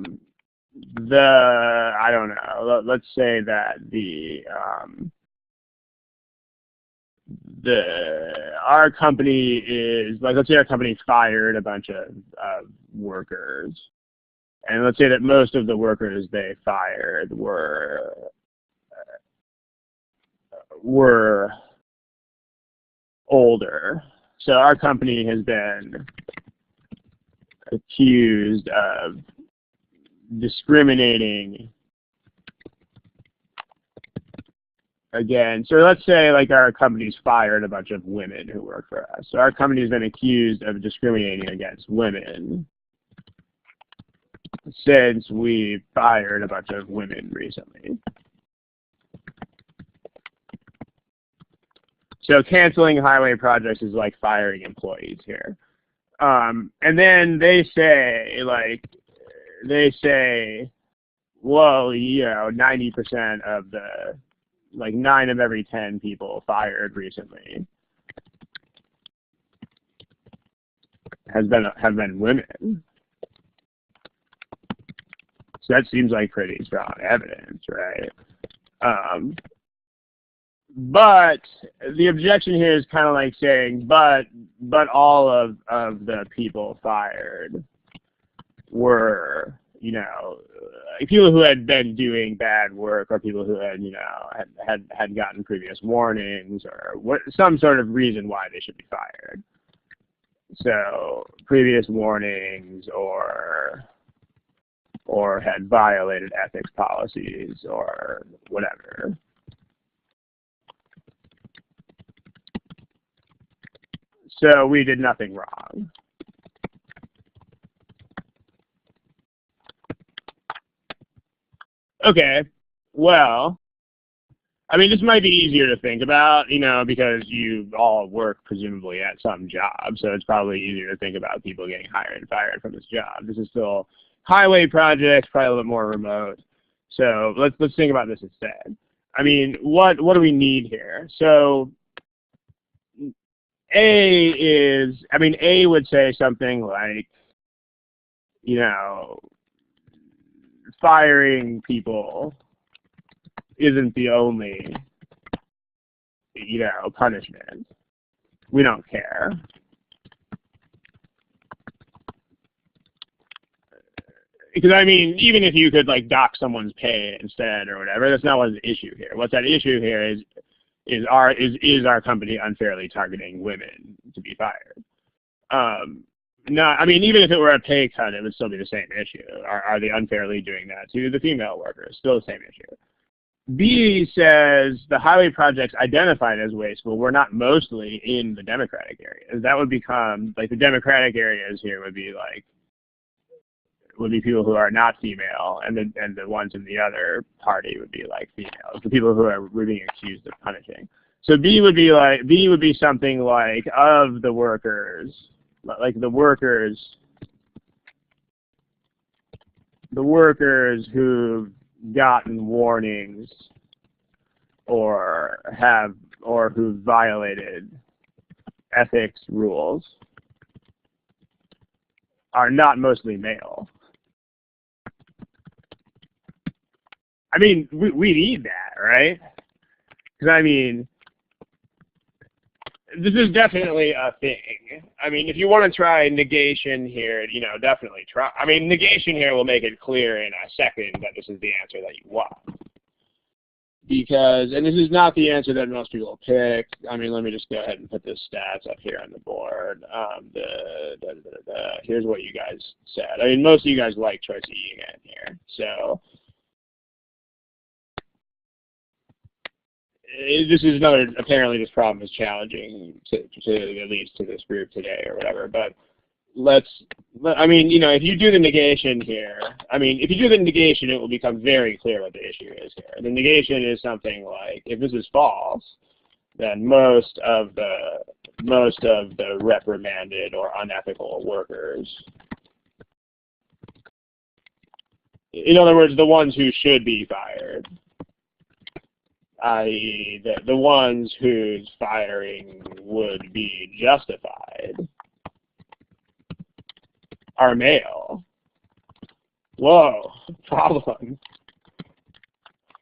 don't know, let's say that our company is, like, let's say our company fired a bunch of workers. And let's say that most of the workers they fired were older. So our company has been accused of discriminating again. So let's say, like, our company's fired a bunch of women who work for us. So our company's been accused of discriminating against women since we fired a bunch of women recently. So canceling highway projects is like firing employees here. And then they say, well, you know, 90% of the, like, 9 of every 10 people fired recently have been women. So that seems like pretty strong evidence, right? But the objection here is kind of like saying, but all of the people fired were, you know, people who had been doing bad work, or people who had, you know, had gotten previous warnings, or some sort of reason why they should be fired. So previous warnings, or had violated ethics policies, or whatever. So we did nothing wrong. Okay, well, I mean, this might be easier to think about, you know, because you all work presumably at some job, so it's probably easier to think about people getting hired and fired from this job. This is still highway projects, probably a little bit more remote. So let's think about this instead. I mean, what do we need here? So A would say something like, you know, firing people isn't the only, you know, punishment. We don't care. Because, I mean, even if you could, like, dock someone's pay instead or whatever, that's not what's the issue here. What's at issue here is our company unfairly targeting women to be fired? No, I mean, even if it were a pay cut, it would still be the same issue. Are they unfairly doing that to the female workers? Still the same issue. B says the highway projects identified as wasteful were not mostly in the Democratic areas. That would become, like, the Democratic areas here would be people who are not female, and the ones in the other party would be, like, females, the people who were being accused of punishing. So B would be something like, of the workers, like the workers the workers who've gotten warnings or who've violated ethics rules are not mostly male. I mean, we need that, right? Because, I mean, this is definitely a thing. I mean, if you want to try negation here, you know, definitely try. I mean, negation here will make it clear in a second that this is the answer that you want. Because, and this is not the answer that most people pick. I mean, let me just go ahead and put the stats up here on the board. Here's what you guys said. I mean, most of you guys like choice E again here. So this is another, apparently this problem is challenging to at least to this group today or whatever, but I mean, you know, if you do the negation here, I mean, if you do the negation, it will become very clear what the issue is here. The negation is something like, if this is false, then most of the reprimanded or unethical workers, in other words, the ones who should be fired, i.e. the ones whose firing would be justified, are male. Whoa, problem.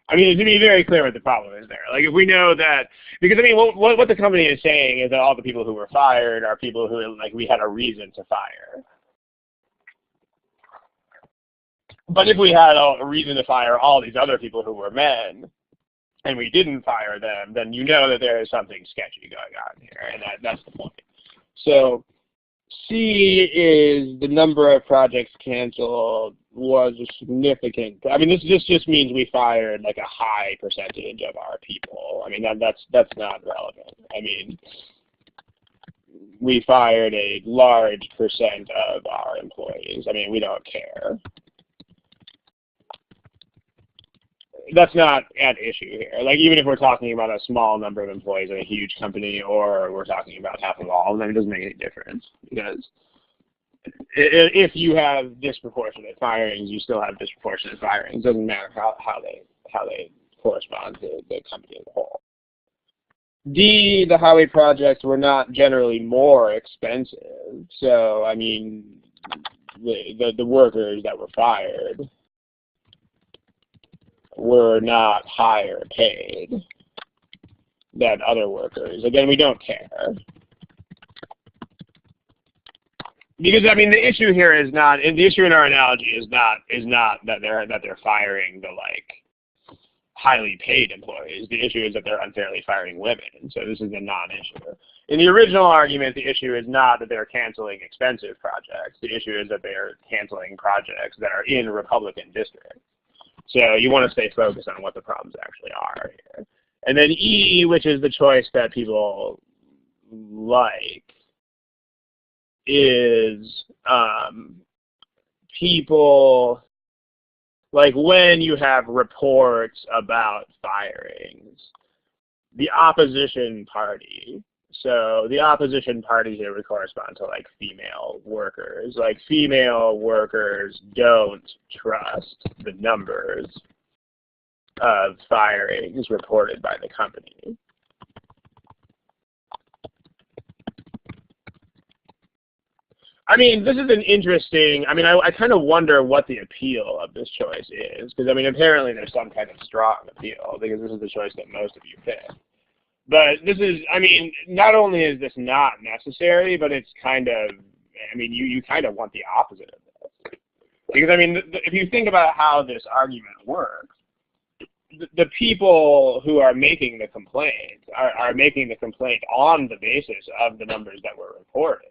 I mean, to be very clear what the problem is there. Like, if we know that, because I mean, what the company is saying is that all the people who were fired are people who, like, we had a reason to fire. But if we had a reason to fire all these other people who were men, and we didn't fire them, then you know that there is something sketchy going on here, and that's the point. So C is the number of projects canceled was a significant. I mean, this just means we fired like a high percentage of our people. I mean, that's not relevant. I mean, we fired a large percent of our employees. I mean, we don't care. That's not at issue here. Like, even if we're talking about a small number of employees in a huge company, or we're talking about half of all of them, it doesn't make any difference. Because if you have disproportionate firings, you still have disproportionate firings. It doesn't matter how they correspond to the company as a whole. D, the highway projects were not generally more expensive. So, I mean, the workers that were fired were not higher paid than other workers. Again, we don't care. Because, I mean, the issue here is not, the issue in our analogy is not that they're firing the, like, highly paid employees. The issue is that they're unfairly firing women. So this is a non-issue. In the original argument, the issue is not that they're canceling expensive projects. The issue is that they're canceling projects that are in Republican districts. So you want to stay focused on what the problems actually are here. And then E, which is the choice that people like, is people, like when you have reports about firings, the opposition party, so the opposition party here would correspond to like female workers. Like female workers don't trust the numbers of firings reported by the company. I mean, this is an interesting, I mean, I kind of wonder what the appeal of this choice is, because I mean, apparently there's some kind of strong appeal, because this is the choice that most of you pick. But this is, I mean, not only is this not necessary, but it's kind of, I mean, you kind of want the opposite of this. Because, I mean, if you think about how this argument works, the people who are making the complaint are making the complaint on the basis of the numbers that were reported.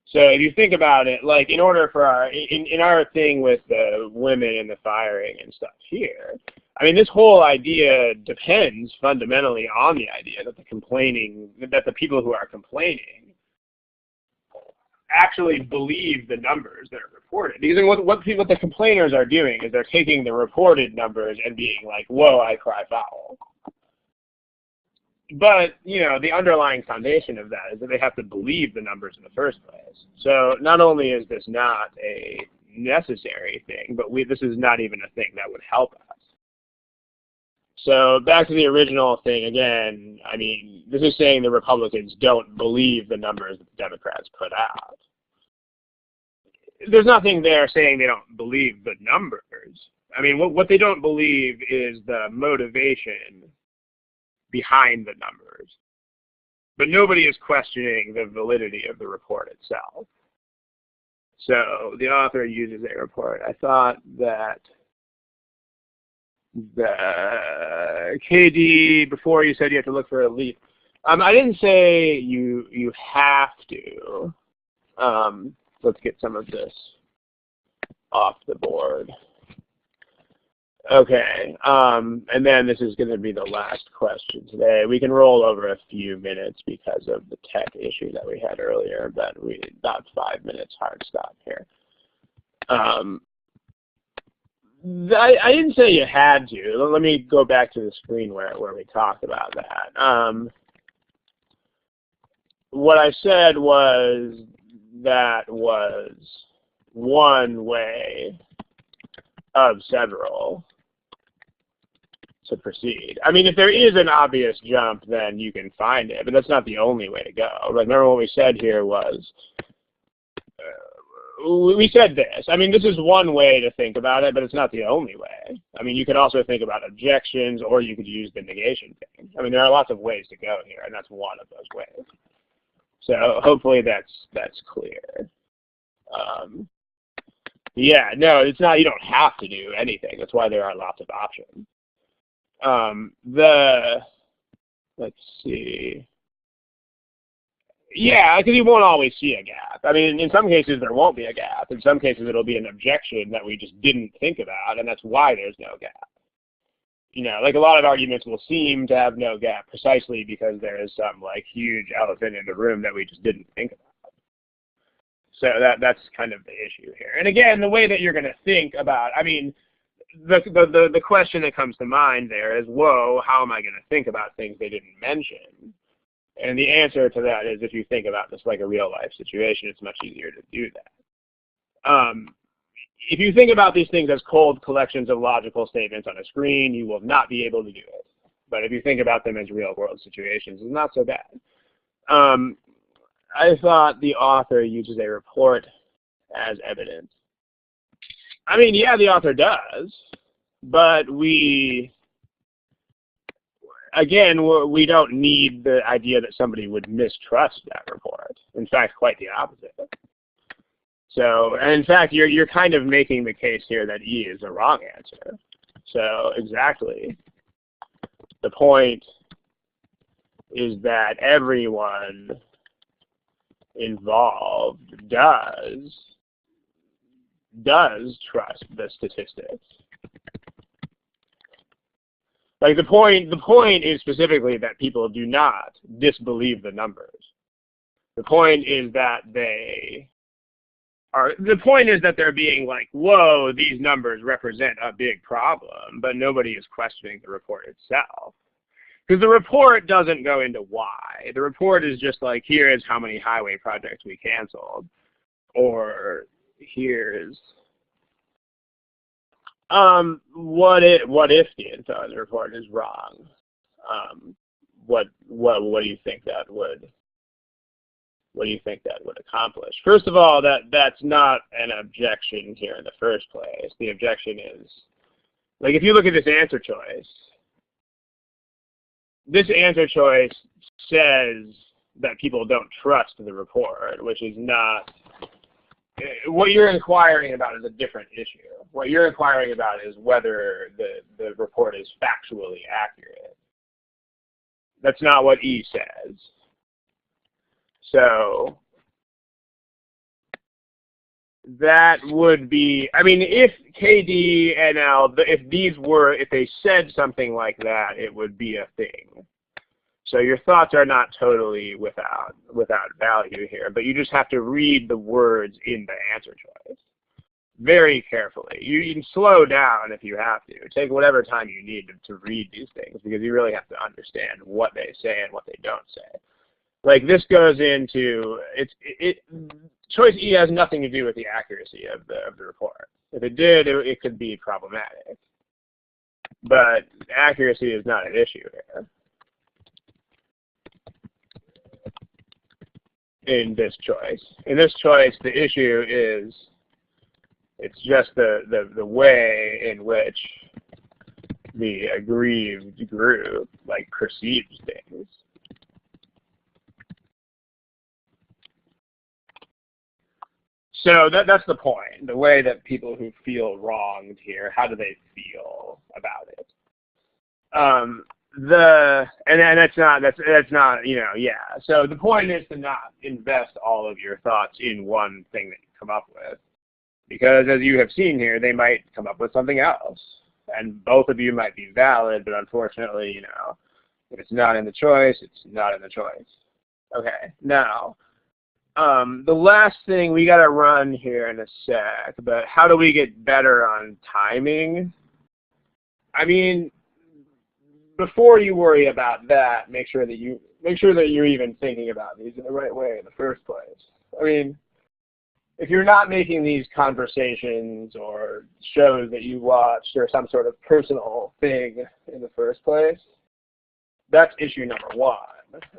So if you think about it, like in order for our, in our thing with the women and the firing and stuff here, I mean, this whole idea depends fundamentally on the idea that the people who are complaining actually believe the numbers that are reported. Because what the complainers are doing is they're taking the reported numbers and being like, whoa, I cry foul. But, you know, the underlying foundation of that is that they have to believe the numbers in the first place. So not only is this not a necessary thing, but this is not even a thing that would help us. So back to the original thing again, I mean, this is saying the Republicans don't believe the numbers that the Democrats put out. There's nothing there saying they don't believe the numbers. I mean, what they don't believe is the motivation behind the numbers. But nobody is questioning the validity of the report itself. So the author uses a report. I thought that the KD, before you said you have to look for a leap. I didn't say you have to. Let's get some of this off the board. Okay, and then this is going to be the last question today. We can roll over a few minutes because of the tech issue that we had earlier, but we about 5 minutes hard stop here. I didn't say you had to. Let me go back to the screen where we talked about that. What I said was that was one way of several to proceed. I mean, if there is an obvious jump, then you can find it, but that's not the only way to go. Like, remember what we said here was, we said this. I mean, this is one way to think about it, but it's not the only way. I mean, you could also think about objections, or you could use the negation thing. I mean, there are lots of ways to go here, and that's one of those ways. So hopefully that's clear. Yeah, no, it's not. You don't have to do anything. That's why there are lots of options. Let's see. Yeah, because you won't always see a gap. I mean, in some cases there won't be a gap. In some cases it'll be an objection that we just didn't think about, and that's why there's no gap. You know, like a lot of arguments will seem to have no gap precisely because there is some like huge elephant in the room that we just didn't think about. So that's kind of the issue here. And again, the way that you're going to think about, I mean, the question that comes to mind there is, whoa, how am I going to think about things they didn't mention? And the answer to that is, if you think about this like a real life situation, it's much easier to do that. If you think about these things as cold collections of logical statements on a screen, you will not be able to do it. But if you think about them as real world situations, it's not so bad. I thought the author uses a report as evidence. I mean, yeah, the author does, but again, we don't need the idea that somebody would mistrust that report. In fact, quite the opposite. So, and in fact, you're kind of making the case here that E is a wrong answer. So, exactly. The point is that everyone involved does trust the statistics. Like the point is specifically that people do not disbelieve the numbers. The point is that they're being like, whoa, these numbers represent a big problem, but nobody is questioning the report itself. Because the report doesn't go into why. The report is just like, here is how many highway projects we canceled, or here's what if the info in the report is wrong? What do you think that would accomplish? First of all, that's not an objection here in the first place. The objection is, like, if you look at this answer choice says that people don't trust the report, which is not. What you're inquiring about is a different issue. What you're inquiring about is whether the report is factually accurate. That's not what E says. So that would be, I mean, if KD and L, if they said something like that, it would be a thing. So your thoughts are not totally without value here, but you just have to read the words in the answer choice very carefully. You can slow down if you have to. Take whatever time you need to read these things, because you really have to understand what they say and what they don't say. Like this goes into choice E has nothing to do with the accuracy of the report. If it did, it could be problematic. But accuracy is not an issue here in this choice. In this choice, the issue is it's just the way in which the aggrieved group like perceives things. So that's the point. The way that people who feel wronged here, how do they feel about it? And that's not yeah. So the point is to not invest all of your thoughts in one thing that you come up with, because as you have seen here, they might come up with something else, and both of you might be valid, but unfortunately, if it's not in the choice, it's not in the choice. Okay, now. The last thing, we got to run here in a sec, but how do we get better on timing? I mean, before you worry about that, make sure that you're even thinking about these in the right way in the first place. I mean, if you're not making these conversations or shows that you watched or some sort of personal thing in the first place, that's issue number one.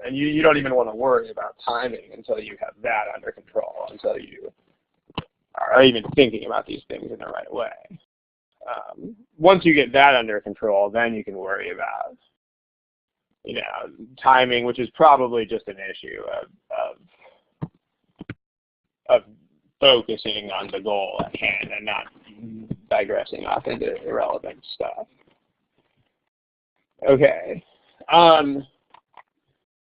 And you don't even want to worry about timing until you have that under control, until you are even thinking about these things in the right way. Once you get that under control, then you can worry about, timing, which is probably just an issue of focusing on the goal at hand and not digressing off into irrelevant stuff. Okay.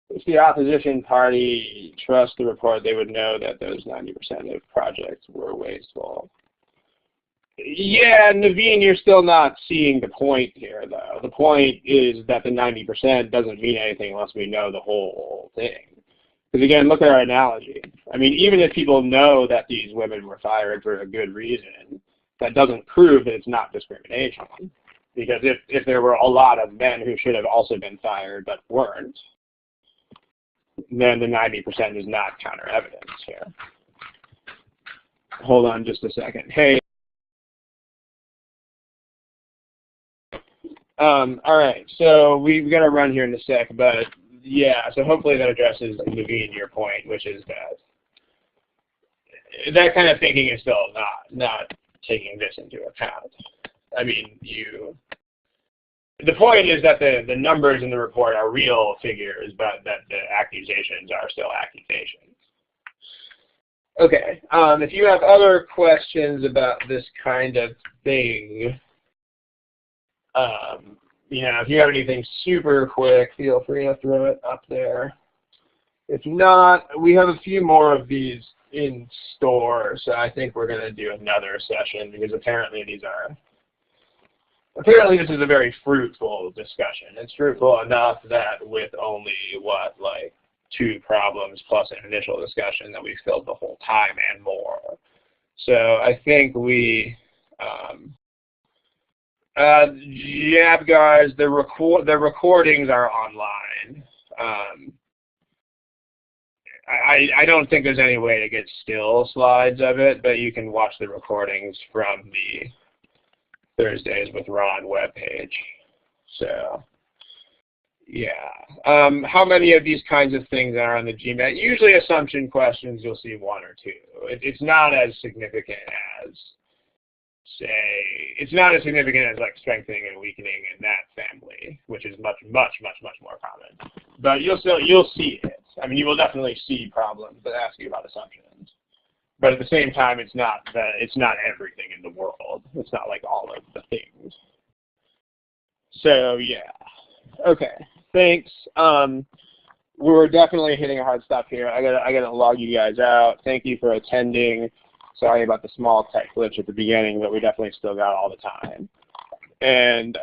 If the opposition party trusts the report, they would know that those 90% of projects were wasteful. Yeah, Naveen, you're still not seeing the point here, though. The point is that the 90% doesn't mean anything unless we know the whole thing. Because again, look at our analogy. I mean, even if people know that these women were fired for a good reason, that doesn't prove that it's not discrimination. Because if there were a lot of men who should have also been fired but weren't, then the 90% is not counter evidence here. Hold on just a second. Hey. All right, so we've got to run here in a sec, but yeah, so hopefully that addresses, Naveen, your point, which is that kind of thinking is still not taking this into account. I mean, the point is that the numbers in the report are real figures, but that the accusations are still accusations. Okay, if you have other questions about this kind of thing, if you have anything super quick, feel free to throw it up there. If not, we have a few more of these in store, so I think we're going to do another session because apparently this is a very fruitful discussion. It's fruitful enough that with only, 2 problems plus an initial discussion that we filled the whole time and more. So I think yeah, guys, the recordings are online. I don't think there's any way to get still slides of it, but you can watch the recordings from the Thursdays with Ron webpage. So, yeah. How many of these kinds of things are on the GMAT? Usually assumption questions, you'll see 1 or 2. It's not as significant as, it's not as significant as like strengthening and weakening in that family, which is much more common. But you'll see it. I mean, you will definitely see problems that ask you about assumptions. But at the same time, it's not everything in the world. It's not like all of the things. So yeah. Okay. Thanks. We're definitely hitting a hard stop here. I gotta log you guys out. Thank you for attending. Sorry about the small tech glitch at the beginning, but we definitely still got all the time. And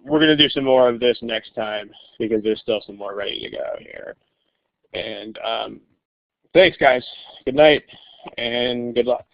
we're going to do some more of this next time because there's still some more ready to go here. And thanks, guys. Good night and good luck.